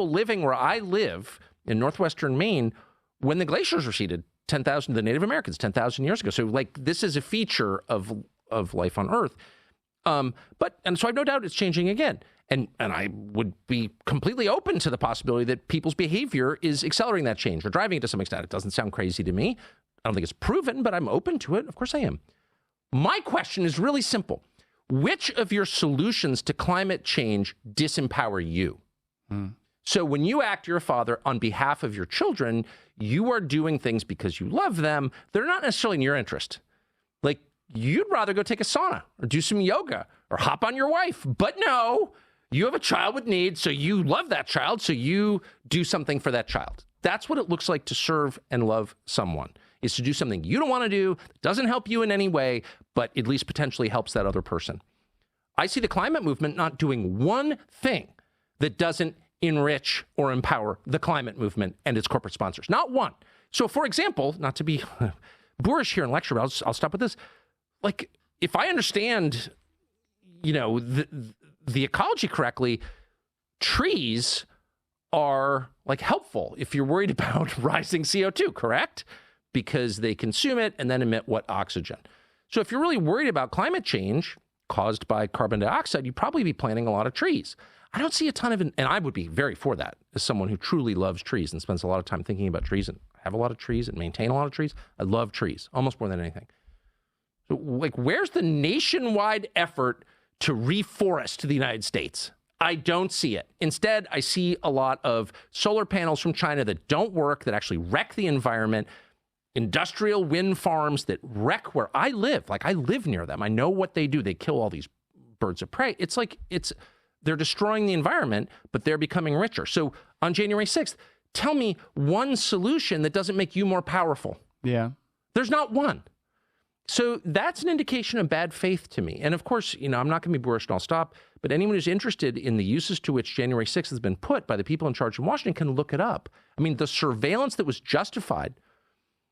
living where I live in northwestern Maine when the glaciers receded, the Native Americans, 10,000 years ago. So this is a feature of life on Earth. And so I have no doubt it's changing again. And I would be completely open to the possibility that people's behavior is accelerating that change or driving it to some extent. It doesn't sound crazy to me. I don't think it's proven, but I'm open to it. Of course I am. My question is really simple. Which of your solutions to climate change disempower you? So when you act, you're a father, on behalf of your children, you are doing things because you love them. They're not necessarily in your interest. Like, you'd rather go take a sauna or do some yoga or hop on your wife. But no, you have a child with needs, so you love that child, so you do something for that child. That's what it looks like to serve and love someone, is to do something you don't want to do, that doesn't help you in any way, but at least potentially helps that other person. I see the climate movement not doing one thing that doesn't enrich or empower the climate movement and its corporate sponsors. Not one. So, for example, not to be boorish here in lecture, but I'll stop with this. Like, if I understand, the ecology correctly, trees are helpful if you're worried about rising CO2, correct? Because they consume it and then emit what? Oxygen. So if you're really worried about climate change caused by carbon dioxide, you'd probably be planting a lot of trees. I don't see a ton of, and I would be very for that as someone who truly loves trees and spends a lot of time thinking about trees and have a lot of trees and maintain a lot of trees. I love trees almost more than anything. So, where's the nationwide effort to reforest the United States? I don't see it. Instead, I see a lot of solar panels from China that don't work, that actually wreck the environment, industrial wind farms that wreck where I live. I live near them. I know what they do. They kill all these birds of prey. They're destroying the environment, but they're becoming richer. So on January 6th, tell me one solution that doesn't make you more powerful. Yeah. There's not one. So that's an indication of bad faith to me. And of course, I'm not going to be boorish and I'll stop, but anyone who's interested in the uses to which January 6th has been put by the people in charge in Washington can look it up. I mean, the surveillance that was justified,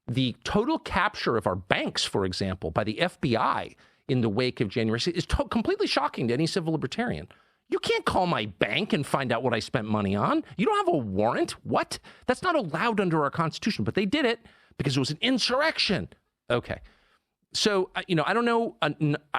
the total capture of our banks, for example, by the FBI in the wake of January 6th is completely shocking to any civil libertarian. You can't call my bank and find out what I spent money on. You don't have a warrant. What? That's not allowed under our Constitution, but they did it because it was an insurrection. Okay. So, I don't know.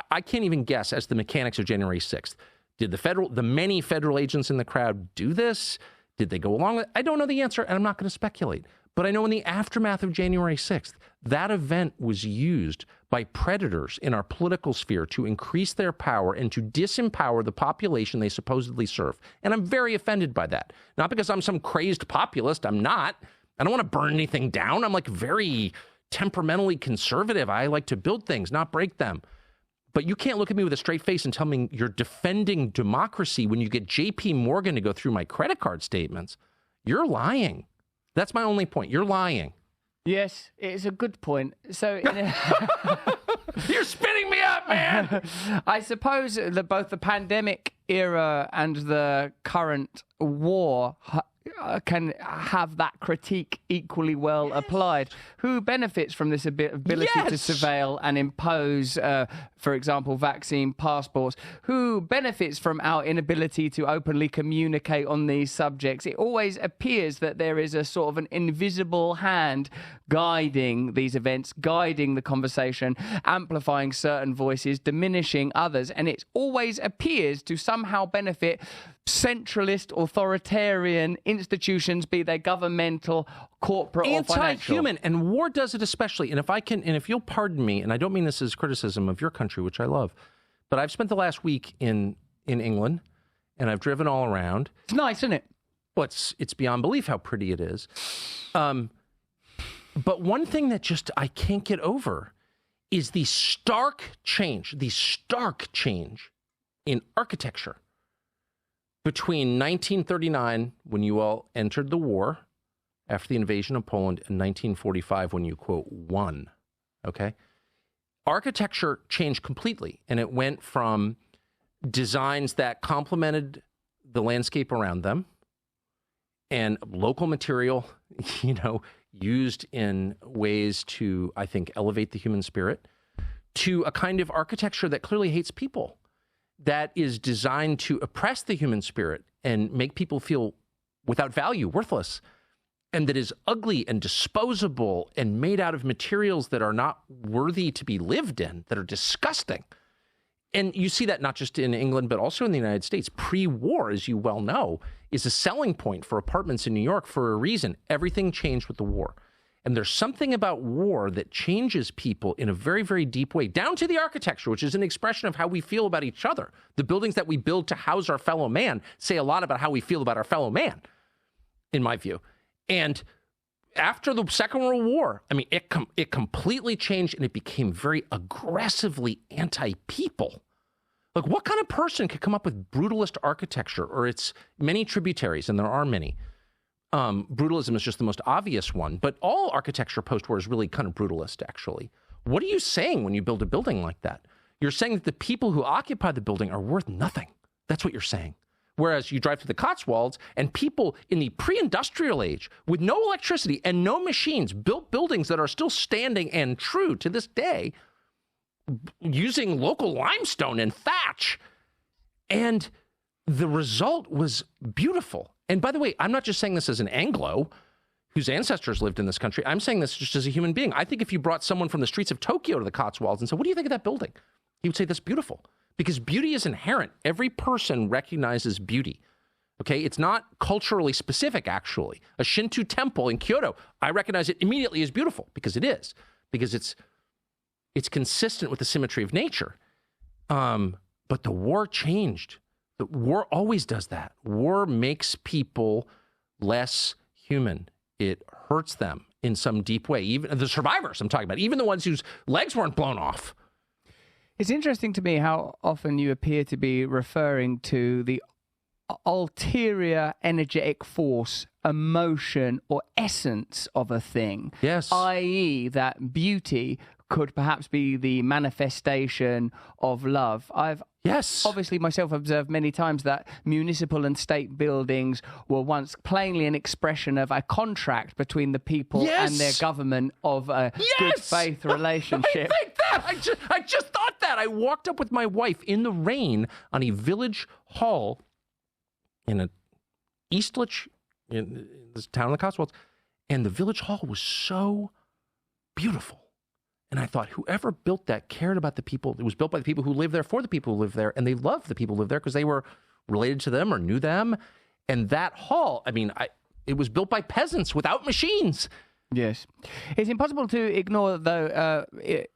I can't even guess as the mechanics of January 6th. Did the many federal agents in the crowd do this? Did they go along with it? I don't know the answer, and I'm not going to speculate. But I know in the aftermath of January 6th, that event was used by predators in our political sphere to increase their power and to disempower the population they supposedly serve. And I'm very offended by that. Not because I'm some crazed populist. I'm not. I don't want to burn anything down. I'm very temperamentally conservative. I like to build things, not break them. But you can't look at me with a straight face and tell me you're defending democracy when you get JP Morgan to go through my credit card statements. You're lying. That's my only point. You're lying. Yes, it's a good point. So you're spinning me up, man. I suppose that both the pandemic era and the current war can have that critique equally well applied? Who benefits from this ability to surveil and impose, for example, vaccine passports? Who benefits from our inability to openly communicate on these subjects? It always appears that there is a sort of an invisible hand guiding these events, guiding the conversation, amplifying certain voices, diminishing others, and it always appears to somehow benefit centralist, authoritarian institutions, be they governmental, corporate, or financial. Anti-human, and war does it especially. And if you'll pardon me, and I don't mean this as criticism of your country, which I love, but I've spent the last week in England, and I've driven all around. It's nice, isn't it? Well, it's beyond belief how pretty it is. But one thing that just I can't get over is the stark change in architecture between 1939, when you all entered the war after the invasion of Poland, and 1945, when you, quote, won, okay? Architecture changed completely, and it went from designs that complemented the landscape around them and local material, used in ways to, I think, elevate the human spirit, to a kind of architecture that clearly hates people, that is designed to oppress the human spirit and make people feel without value, worthless, and that is ugly and disposable and made out of materials that are not worthy to be lived in, that are disgusting. And you see that not just in England, but also in the United States. Pre-war, as you well know, is a selling point for apartments in New York for a reason. Everything changed with the war. And there's something about war that changes people in a very, very deep way, down to the architecture, which is an expression of how we feel about each other. The buildings that we build to house our fellow man say a lot about how we feel about our fellow man, in my view. And after the Second World War, I mean, it completely changed, and it became very aggressively anti-people. Like, what kind of person could come up with brutalist architecture or its many tributaries, and there are many. Brutalism is just the most obvious one, but all architecture post-war is really kind of brutalist, actually. What are you saying when you build a building like that? You're saying that the people who occupy the building are worth nothing. That's what you're saying. Whereas you drive through the Cotswolds, and people in the pre-industrial age with no electricity and no machines built buildings that are still standing and true to this day using local limestone and thatch. And the result was beautiful. And by the way, I'm not just saying this as an Anglo whose ancestors lived in this country. I'm saying this just as a human being. I think if you brought someone from the streets of Tokyo to the Cotswolds and said, what do you think of that building? He would say, that's beautiful. Because beauty is inherent. Every person recognizes beauty. Okay? It's not culturally specific, actually. A Shinto temple in Kyoto, I recognize it immediately as beautiful, because it is. Because it's consistent with the symmetry of nature. But the war changed. The war always does that. War makes people less human. It hurts them in some deep way. Even the survivors I'm talking about, even the ones whose legs weren't blown off. It's interesting to me how often you appear to be referring to the ulterior energetic force, emotion, or essence of a thing. Yes. I.e. that beauty could perhaps be the manifestation of love. I've obviously myself observed many times that municipal and state buildings were once plainly an expression of a contract between the people and their government of a good faith relationship. I think that. I just thought that. I walked up with my wife in the rain on a village hall in Eastlich, in this town in the Cotswolds, and the village hall was so beautiful. And I thought, whoever built that cared about the people. It was built by the people who live there, for the people who live there, and they loved the people who live there because they were related to them or knew them. And that hall, I mean, it was built by peasants without machines. Yes. It's impossible to ignore, though,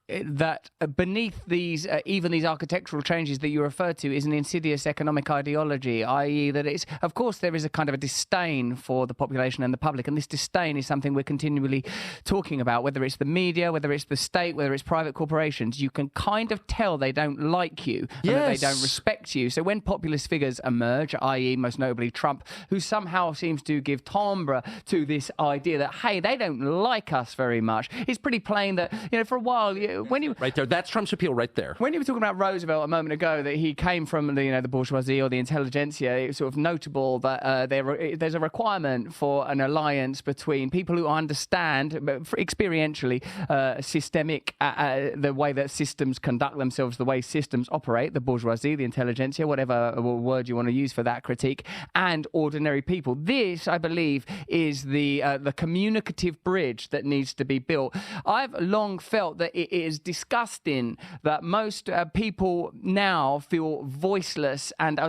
that beneath these, even these architectural changes that you refer to, is an insidious economic ideology, i.e. that it's, of course, there is a kind of a disdain for the population and the public, and this disdain is something we're continually talking about, whether it's the media, whether it's the state, whether it's private corporations. You can kind of tell they don't like you, and that they don't respect you. So when populist figures emerge, i.e. most notably Trump, who somehow seems to give timbre to this idea that, hey, they don't like us very much, it's pretty plain that, for a while, when you right there, that's Trump's appeal right there. When you were talking about Roosevelt a moment ago, that he came from the bourgeoisie or the intelligentsia, it's sort of notable that there's a requirement for an alliance between people who understand experientially systemic the way that systems conduct themselves, the way systems operate, the bourgeoisie, the intelligentsia, whatever word you want to use for that critique, and ordinary people. This, I believe, is the communicative bridge that needs to be built. I've long felt that it is disgusting that most people now feel voiceless, and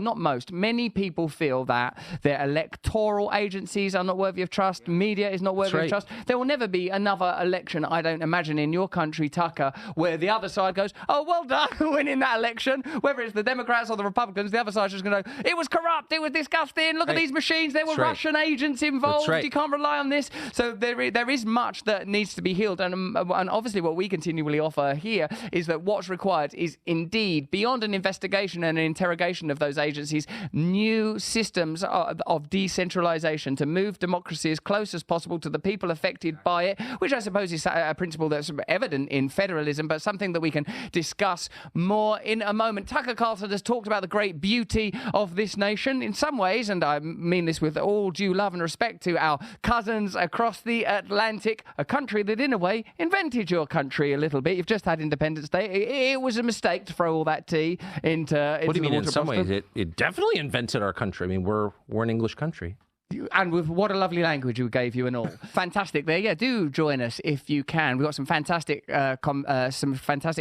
many people feel that their electoral agencies are not worthy of trust, media is not worthy of trust. There will never be another election, I don't imagine, in your country, Tucker, where the other side goes, oh, well done, winning that election. Whether it's the Democrats or the Republicans, the other side's just going to go, it was corrupt, it was disgusting, look at these machines, there were Russian agents involved, you can't rely on this. So there is much that needs to be healed, and obviously what we continually offer here is that what's required is indeed, beyond an investigation and an interrogation of those agencies, new systems of decentralization to move democracy as close as possible to the people affected by it, which I suppose is a principle that's evident in federalism, but something that we can discuss more in a moment. Tucker Carlson has talked about the great beauty of this nation in some ways, and I mean this with all due love and respect to our cousins across the Atlantic, a country that in a way invented your country a little bit. You've just had Independence Day. It was a mistake to throw all that tea into What do you mean? In some ways, it definitely invented our country. I mean, we're an English country. And with what a lovely language we gave you and all. Fantastic there. Yeah, do join us if you can. We've got some fantastic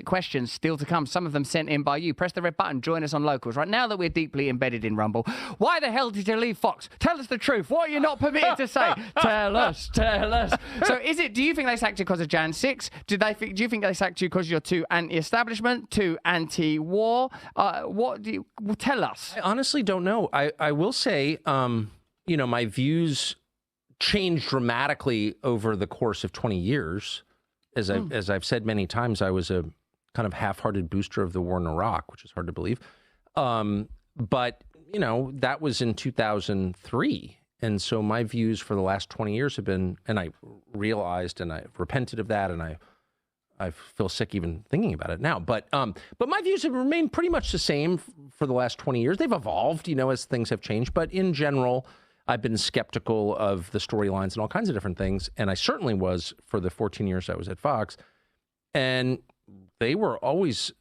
questions still to come. Some of them sent in by you. Press the red button. Join us on Locals. Right now that we're deeply embedded in Rumble, why the hell did you leave Fox? Tell us the truth. What are you not permitted to say? Tell us. So do you think they sacked you because of Jan 6? Do you think they sacked you because you're too anti-establishment, too anti-war? Tell us. I honestly don't know. I will say... my views changed dramatically over the course of 20 years. As I've said many times, I was a kind of half-hearted booster of the war in Iraq, which is hard to believe. But, that was in 2003. And so my views for the last 20 years have been, and I realized and I've repented of that, and I feel sick even thinking about it now. But my views have remained pretty much the same for the last 20 years. They've evolved, as things have changed. But in general, I've been skeptical of the storylines and all kinds of different things. And I certainly was for the 14 years I was at Fox. And they were always,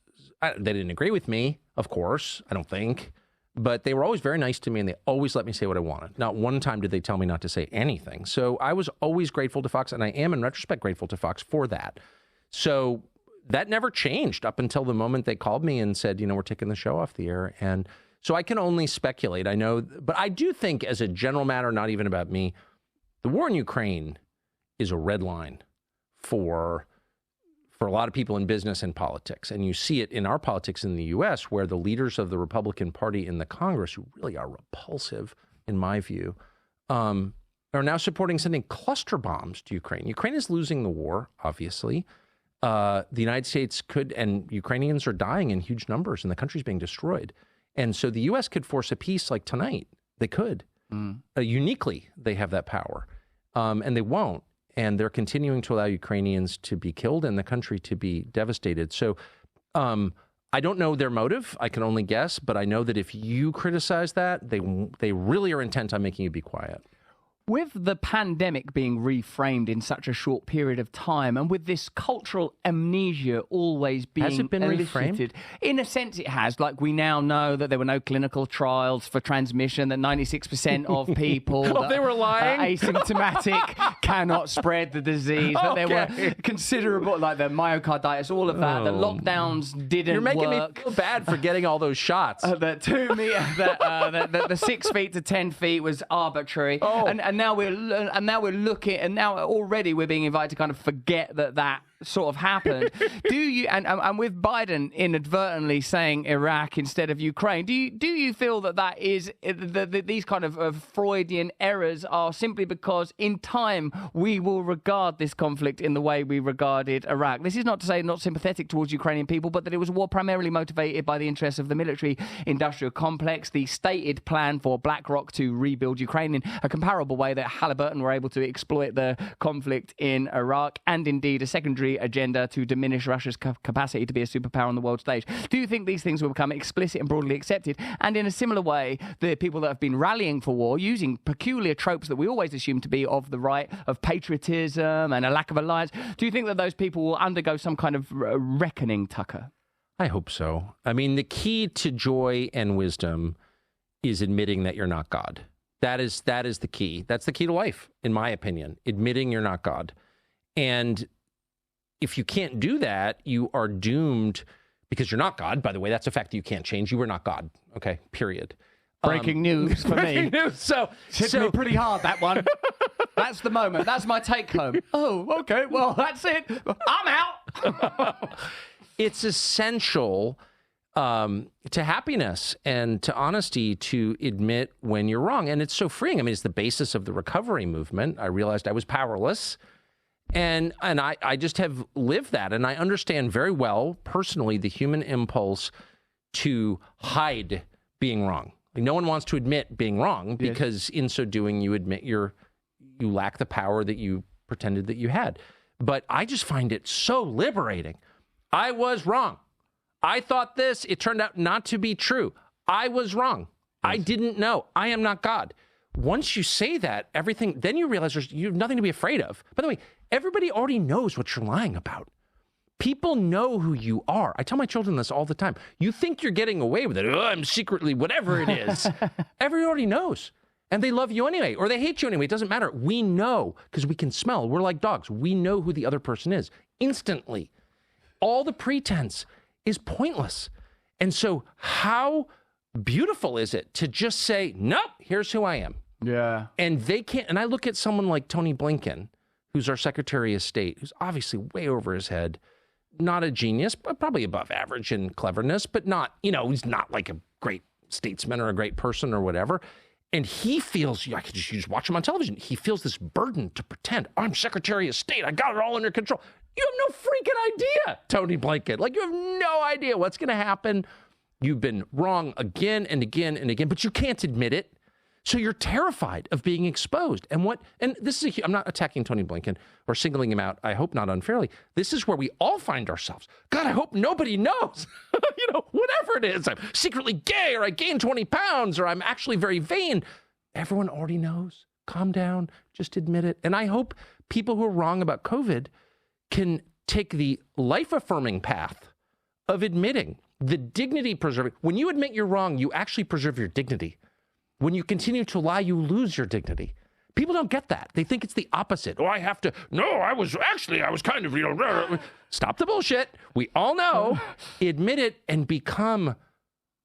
they didn't agree with me, of course, I don't think. But they were always very nice to me, and they always let me say what I wanted. Not one time did they tell me not to say anything. So I was always grateful to Fox, and I am, in retrospect, grateful to Fox for that. So that never changed up until the moment they called me and said, we're taking the show off the air. And so I can only speculate. I know, but I do think as a general matter, not even about me, the war in Ukraine is a red line for a lot of people in business and politics. And you see it in our politics in the U.S., where the leaders of the Republican Party in the Congress, who really are repulsive, in my view, are now supporting sending cluster bombs to Ukraine. Ukraine is losing the war, obviously. The United States could, and Ukrainians are dying in huge numbers, and the country's being destroyed. And so the U.S. could force a peace like tonight. They could. Uniquely, they have that power. And they won't. And they're continuing to allow Ukrainians to be killed and the country to be devastated. So I don't know their motive. I can only guess. But I know that if you criticize that, they really are intent on making you be quiet. With the pandemic being reframed in such a short period of time, and with this cultural amnesia always being has it been reframed? In a sense it has. Like, we now know that there were no clinical trials for transmission, that 96% of people they were lying? Asymptomatic cannot spread the disease, that there were considerable, like the myocarditis, all of that, the lockdowns didn't You're making work. me feel bad for getting all those shots. The 2 meter, the 6 feet to 10 feet was arbitrary. And now we're looking, and now already we're being invited to kind of forget that sort of happened. Do you, and with Biden inadvertently saying Iraq instead of Ukraine, do you feel that is these kind of Freudian errors are simply because in time we will regard this conflict in the way we regarded Iraq? This is not to say not sympathetic towards Ukrainian people, but that it was a war primarily motivated by the interests of the military-industrial complex, the stated plan for BlackRock to rebuild Ukraine in a comparable way that Halliburton were able to exploit the conflict in Iraq, and indeed a secondary military agenda to diminish Russia's capacity to be a superpower on the world stage. Do you think these things will become explicit and broadly accepted? And in a similar way, the people that have been rallying for war, using peculiar tropes that we always assume to be of the right, of patriotism and a lack of alliance, do you think that those people will undergo some kind of reckoning, Tucker? I hope so. I mean, the key to joy and wisdom is admitting that you're not God. That is the key. That's the key to life, in my opinion, admitting you're not God. And if you can't do that, you are doomed, because you're not God. By the way, that's a fact that you can't change. You are not God. Okay, period. Breaking news for me. News. So hit me pretty hard, that one. That's the moment. That's my take home. Oh, okay. Well, that's it. I'm out. It's essential to happiness and to honesty to admit when you're wrong. And it's so freeing. I mean, it's the basis of the recovery movement. I realized I was powerless. And I just have lived that. And I understand very well, personally, the human impulse to hide being wrong. Like, no one wants to admit being wrong, because in so doing, you admit you lack the power that you pretended that you had. But I just find it so liberating. I was wrong. I thought this. It turned out not to be true. I was wrong. Yes. I didn't know. I am not God. Once you say that, everything, then you realize you have nothing to be afraid of. By the way, everybody already knows what you're lying about. People know who you are. I tell my children this all the time. You think you're getting away with it. Oh, I'm secretly whatever it is. Everybody already knows. And they love you anyway, or they hate you anyway. It doesn't matter. We know, because we can smell. We're like dogs. We know who the other person is instantly. All the pretense is pointless. And so how beautiful is it to just say, nope, here's who I am. Yeah. And they can't. And I look at someone like Tony Blinken, who's our Secretary of State, who's obviously way over his head, not a genius, but probably above average in cleverness, but not, he's not like a great statesman or a great person or whatever. And he feels, I could just watch him on television. He feels this burden to pretend, I'm Secretary of State. I got it all under control. You have no freaking idea, Tony Blinken. Like, you have no idea what's going to happen. You've been wrong again and again and again, but you can't admit it. So you're terrified of being exposed. And this is, I'm not attacking Tony Blinken or singling him out, I hope not unfairly. This is where we all find ourselves. God, I hope nobody knows. Whatever it is, I'm secretly gay, or I gained 20 pounds, or I'm actually very vain. Everyone already knows. Calm down, just admit it. And I hope people who are wrong about COVID can take the life-affirming path of admitting the dignity-preserving. When you admit you're wrong, you actually preserve your dignity. When you continue to lie, you lose your dignity. People don't get that. They think it's the opposite. Oh, I was kind of, Stop the bullshit. We all know. Admit it and become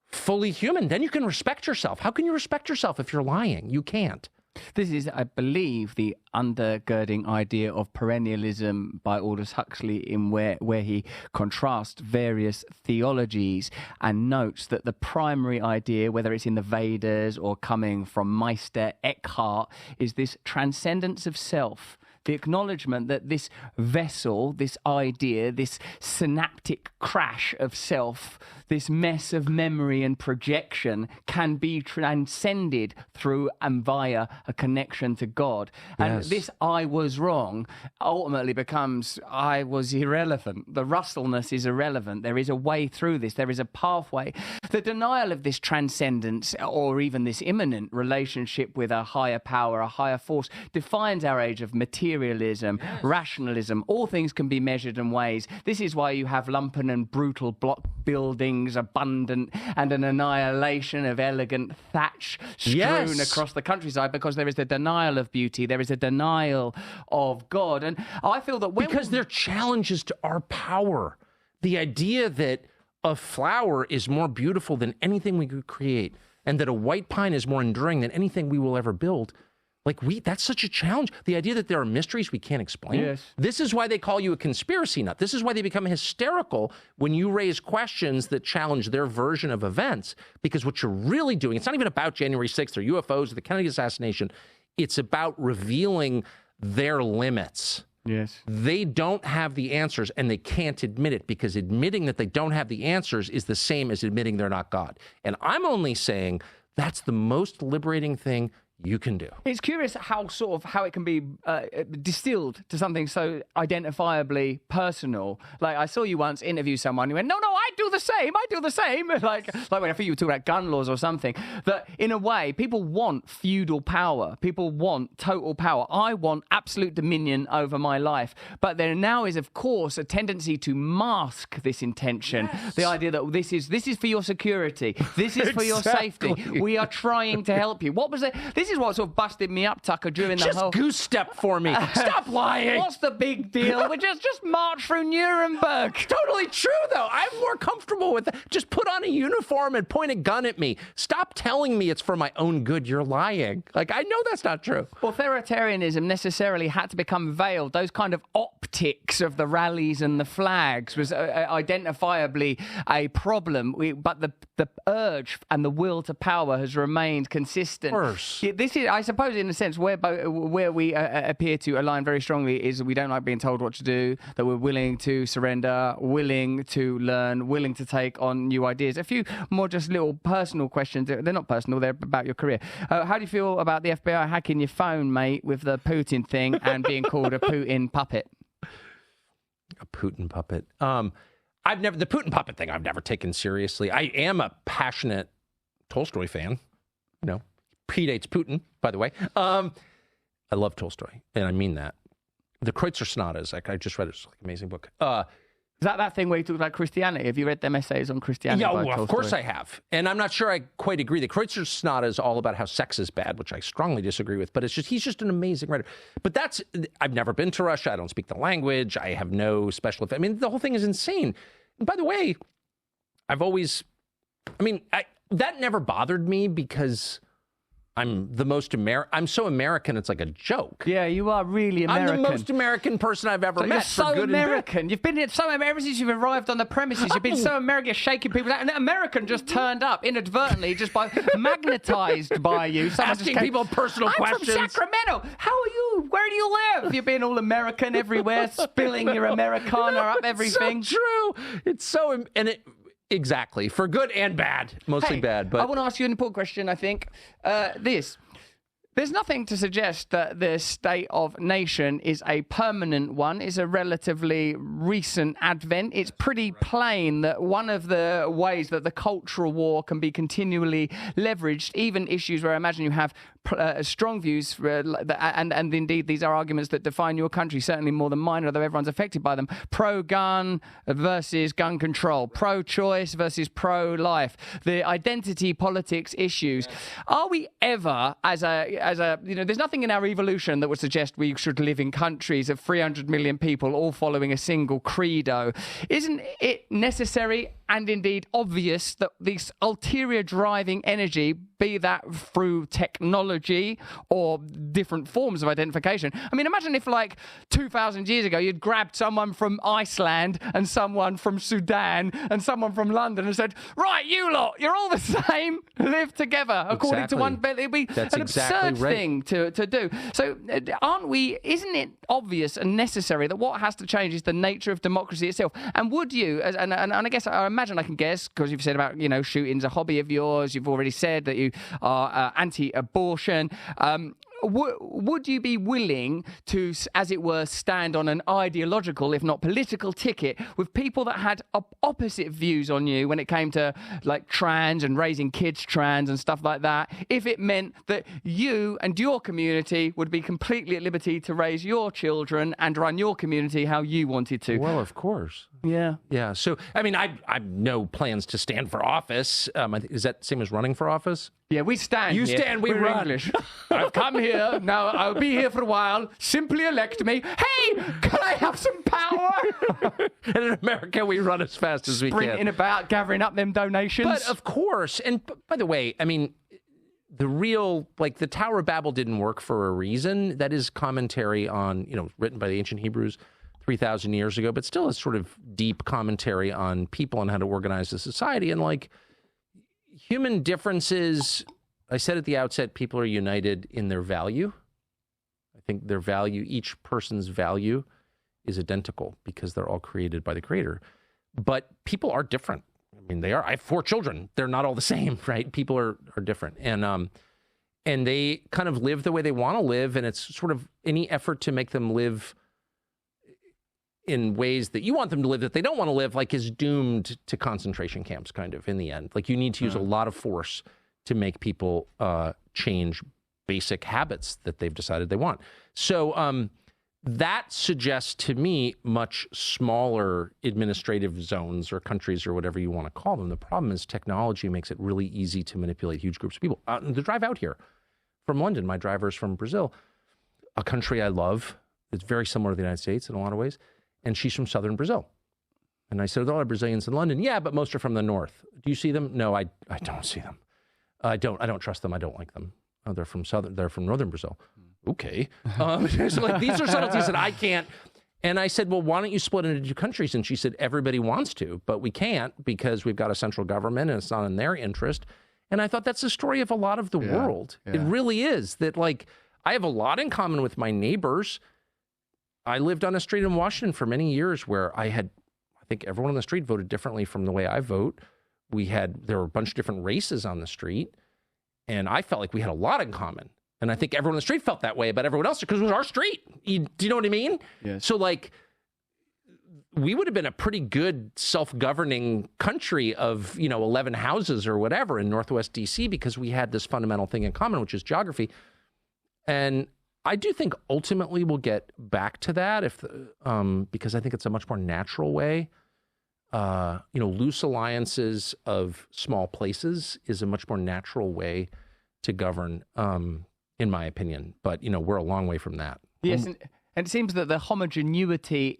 fully human. Then you can respect yourself. How can you respect yourself if you're lying? You can't. This is, I believe, the undergirding idea of perennialism by Aldous Huxley, in where he contrasts various theologies and notes that the primary idea, whether it's in the Vedas or coming from Meister Eckhart, is this transcendence of self. The acknowledgement that this vessel, this idea, this synaptic crash of self, this mess of memory and projection can be transcended through and via a connection to God. And Yes. this I was wrong ultimately becomes I was irrelevant. The Russellness is irrelevant. There is a way through this. There is a pathway. The denial of this transcendence, or even this immanent relationship with a higher power, a higher force, defines our age of materialism, rationalism. All things can be measured and weighed. This is why you have lumpen and brutal block buildings, abundant, and an annihilation of elegant thatch strewn across the countryside, because there is a denial of beauty. There is a denial of God. And I feel that because they're challenges to our power. The idea that a flower is more beautiful than anything we could create, and that a white pine is more enduring than anything we will ever build. That's such a challenge. The idea that there are mysteries we can't explain. Yes. This is why they call you a conspiracy nut. This is why they become hysterical when you raise questions that challenge their version of events. Because what you're really doing, it's not even about January 6th or UFOs or the Kennedy assassination. It's about revealing their limits. Yes. They don't have the answers, and they can't admit it, because admitting that they don't have the answers is the same as admitting they're not God. And I'm only saying that's the most liberating thing you can do. It's curious how it can be distilled to something so identifiably personal. Like I saw you once interview someone who went, no, I do the same. like when I think you were talking about gun laws or something, that in a way people want feudal power. People want total power. I want absolute dominion over my life. But there now is, of course, a tendency to mask this intention. Yes. The idea that this is for your security. This is for your safety. We are trying to help you. What was it? This is what sort of busted me up, Tucker, during the whole... Just goose step for me. Stop lying. What's the big deal? We just march through Nuremberg. Totally true, though. I'm more comfortable with that. Just put on a uniform and point a gun at me. Stop telling me it's for my own good. You're lying. Like, I know that's not true. Authoritarianism necessarily had to become veiled. Those kind of optics of the rallies and the flags was identifiably a problem. But the urge and the will to power has remained consistent. Of course. This is, I suppose, in a sense, where we appear to align very strongly is we don't like being told what to do, that we're willing to surrender, willing to learn, willing to take on new ideas. A few more just little personal questions. They're not personal, they're about your career. How do you feel about the FBI hacking your phone, mate, with the Putin thing and being called a Putin puppet? A Putin puppet. The Putin puppet thing I've never taken seriously. I am a passionate Tolstoy fan. Predates Putin, by the way. I love Tolstoy, and I mean that. The Kreutzer Sonatas, I just read it. It's like an amazing book. Is that thing where he talks about Christianity? Have you read them essays on Christianity? Yeah, well, of course I have. And I'm not sure I quite agree. The Kreutzer Sonata is all about how sex is bad, which I strongly disagree with. But he's just an amazing writer. But I've never been to Russia. I don't speak the language. I have no special effect. I mean, the whole thing is insane. And by the way, that never bothered me because I'm so American, it's like a joke. Yeah, you are really American. I'm the most American person I've ever met. You're so American. You've been so ever since you've arrived on the premises. You've been so American, you're shaking people out. And an American just turned up inadvertently, just by magnetized by you. Someone asking people personal questions. I'm from Sacramento. How are you? Where do you live? You're being all American everywhere, spilling your Americana up everything. It's so true. It's so Exactly. For good and bad. Mostly bad. But I want to ask you an important question, I think. There's nothing to suggest that the state of nation is a permanent one. It's a relatively recent advent. It's pretty plain that one of the ways that the cultural war can be continually leveraged, even issues where I imagine you have strong views, and indeed these are arguments that define your country, certainly more than mine, although everyone's affected by them. Pro-gun versus gun control, pro-choice versus pro-life, the identity politics issues. Are we ever, there's nothing in our evolution that would suggest we should live in countries of 300 million people all following a single credo. Isn't it necessary and indeed obvious that this ulterior driving energy, be that through technology or different forms of identification? I mean, imagine if 2,000 years ago you'd grabbed someone from Iceland and someone from Sudan and someone from London and said, right, you lot, you're all the same, live together according to one. It'd be an absurd thing to do. So isn't it obvious and necessary that what has to change is the nature of democracy itself? And would you, and I guess I imagine I can guess, because you've said about, shooting's a hobby of yours, you've already said that you are anti-abortion. Would you be willing to, as it were, stand on an ideological, if not political, ticket with people that had opposite views on you when it came to trans and raising kids trans and stuff like that, if it meant that you and your community would be completely at liberty to raise your children and run your community how you wanted to? Well, of course. Yeah. Yeah. So, I mean, I have no plans to stand for office. Is that the same as running for office? Yeah, we stand. You here. stand, we We're run. English. I've come here. Now I'll be here for a while. Simply elect me. Hey, can I have some power? And in America, we run as fast as we can. Sprinting about, gathering up them donations. But of course, and by the way, I mean, the real, the Tower of Babel didn't work for a reason. That is commentary on, written by the ancient Hebrews 3,000 years ago, but still a sort of deep commentary on people and how to organize a society. And human differences, I said at the outset, people are united in their value. I think their value, each person's value is identical because they're all created by the Creator. But people are different. I mean, they are. I have 4 children. They're not all the same, right? People are different. And and they kind of live the way they want to live, and it's sort of any effort to make them live in ways that you want them to live that they don't want to live, like, is doomed to concentration camps, kind of, in the end. Like, you need to use a lot of force to make people change basic habits that they've decided they want. So that suggests to me much smaller administrative zones or countries or whatever you want to call them. The problem is technology makes it really easy to manipulate huge groups of people. The drive out here from London, my driver's from Brazil, a country I love. It's very similar to the United States in a lot of ways. And she's from southern Brazil. And I said, there are a lot of Brazilians in London. Yeah, but most are from the north. Do you see them? No, I don't see them. I don't trust them. I don't like them. Oh, they're from northern Brazil. Okay. So like, these are subtleties that I can't. And I said, well, why don't you split into two countries? And she said, everybody wants to, but we can't because we've got a central government and it's not in their interest. And I thought that's the story of a lot of the world. Yeah. It really is. That, like, I have a lot in common with my neighbors. I lived on a street in Washington for many years where I think everyone on the street voted differently from the way I vote. There were a bunch of different races on the street, and I felt like we had a lot in common. And I think everyone on the street felt that way about everyone else because it was our street. Do you know what I mean? Yes. So, like, we would have been a pretty good self-governing country of, 11 houses or whatever in Northwest DC because we had this fundamental thing in common, which is geography. And I do think ultimately we'll get back to that because I think it's a much more natural way. Loose alliances of small places is a much more natural way to govern, in my opinion. But, we're a long way from that. Yes, and it seems that the homogeneity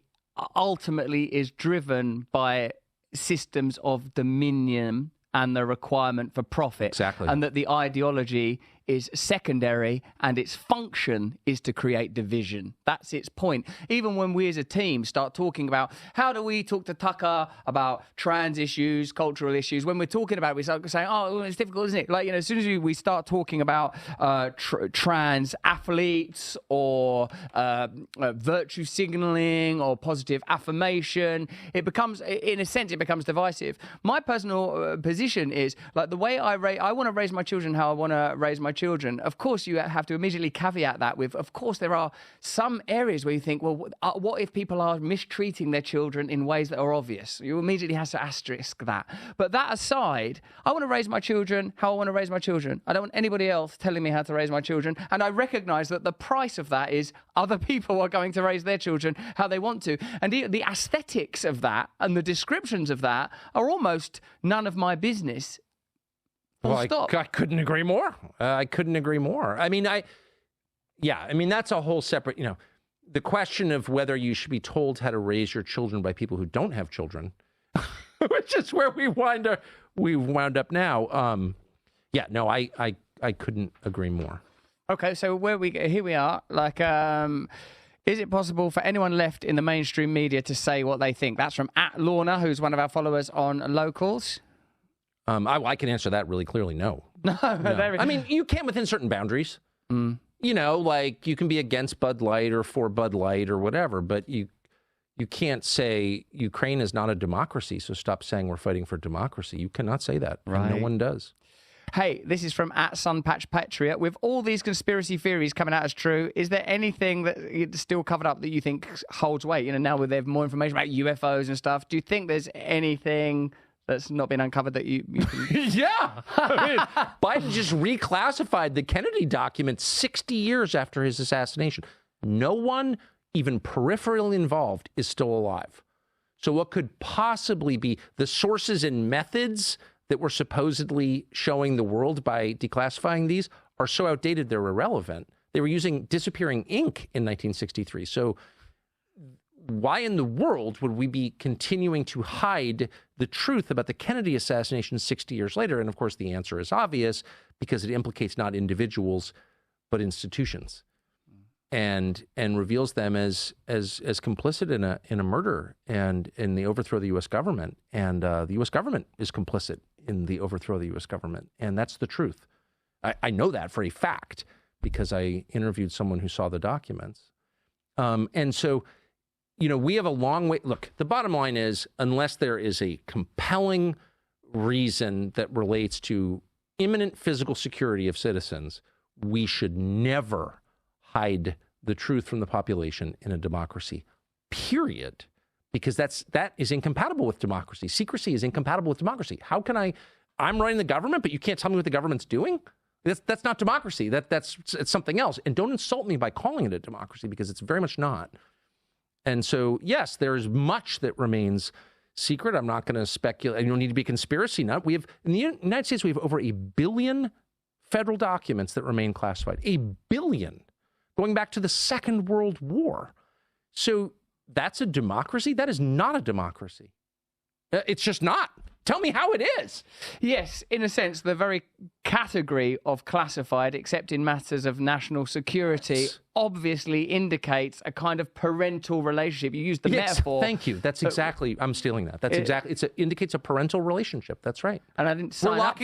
ultimately is driven by systems of dominion and the requirement for profit. Exactly. And that the ideology is secondary and its function is to create division. That's its point. Even when we as a team start talking about how do we talk to Tucker about trans issues, cultural issues, when we're talking about it, we start saying, oh, it's difficult, isn't it? Like, as soon as we start talking about trans athletes or virtue signaling or positive affirmation, it becomes, in a sense, divisive. My personal position is, like, the way I want to raise my children how I want to raise my children. Of course, you have to immediately caveat that with, of course, there are some areas where you think, well, what if people are mistreating their children in ways that are obvious? You immediately have to asterisk that. But that aside, I want to raise my children how I want to raise my children. I don't want anybody else telling me how to raise my children. And I recognize that the price of that is other people are going to raise their children how they want to. And the aesthetics of that and the descriptions of that are almost none of my business. Well, I couldn't agree more. I couldn't agree more. I mean, that's a whole separate, the question of whether you should be told how to raise your children by people who don't have children, which is where we wound up now. I couldn't agree more. Okay, so here we are. Like, is it possible for anyone left in the mainstream media to say what they think? That's from @Lorna, who's one of our followers on Locals. I can answer that really clearly. No. No. I mean, you can within certain boundaries. Like, you can be against Bud Light or for Bud Light or whatever, but you can't say Ukraine is not a democracy, so stop saying we're fighting for democracy. You cannot say that. Right. No one does. Hey, this is from @SunPatchPatriot. With all these conspiracy theories coming out as true, is there anything that is still covered up that you think holds weight? Now they have more information about UFOs and stuff. Do you think there's anything that's not been uncovered that you can... Yeah. I mean, Biden just reclassified the Kennedy document 60 years after his assassination. No one, even peripherally involved, is still alive. So what could possibly be the sources and methods that were supposedly showing the world by declassifying these are so outdated they're irrelevant. They were using disappearing ink in 1963. So why in the world would we be continuing to hide the truth about the Kennedy assassination 60 years later? And of course, the answer is obvious, because it implicates not individuals, but institutions, and reveals them as complicit in a murder and in the overthrow of the U.S. government. And the U.S. government is complicit in the overthrow of the U.S. government. And that's the truth. I know that for a fact because I interviewed someone who saw the documents. And so, we have a long way. Look, the bottom line is, unless there is a compelling reason that relates to imminent physical security of citizens, we should never hide the truth from the population in a democracy, period. Because that is incompatible with democracy. Secrecy is incompatible with democracy. How can I'm running the government, but you can't tell me what the government's doing? That's not democracy. It's something else. And don't insult me by calling it a democracy, because it's very much not. And so, yes, there's much that remains secret. I'm not going to speculate. You don't need to be a conspiracy nut. We have, in the United States, we have over 1 billion federal documents that remain classified. 1 billion, going back to the Second World War. So that's a democracy? That is not a democracy. It's just not. Tell me how it is. Yes, in a sense, the very category of classified, except in matters of national security, obviously indicates a kind of parental relationship. You used the metaphor. Thank you. That's exactly, I'm stealing that. That's exactly, it indicates a parental relationship. That's right. And I didn't sign up for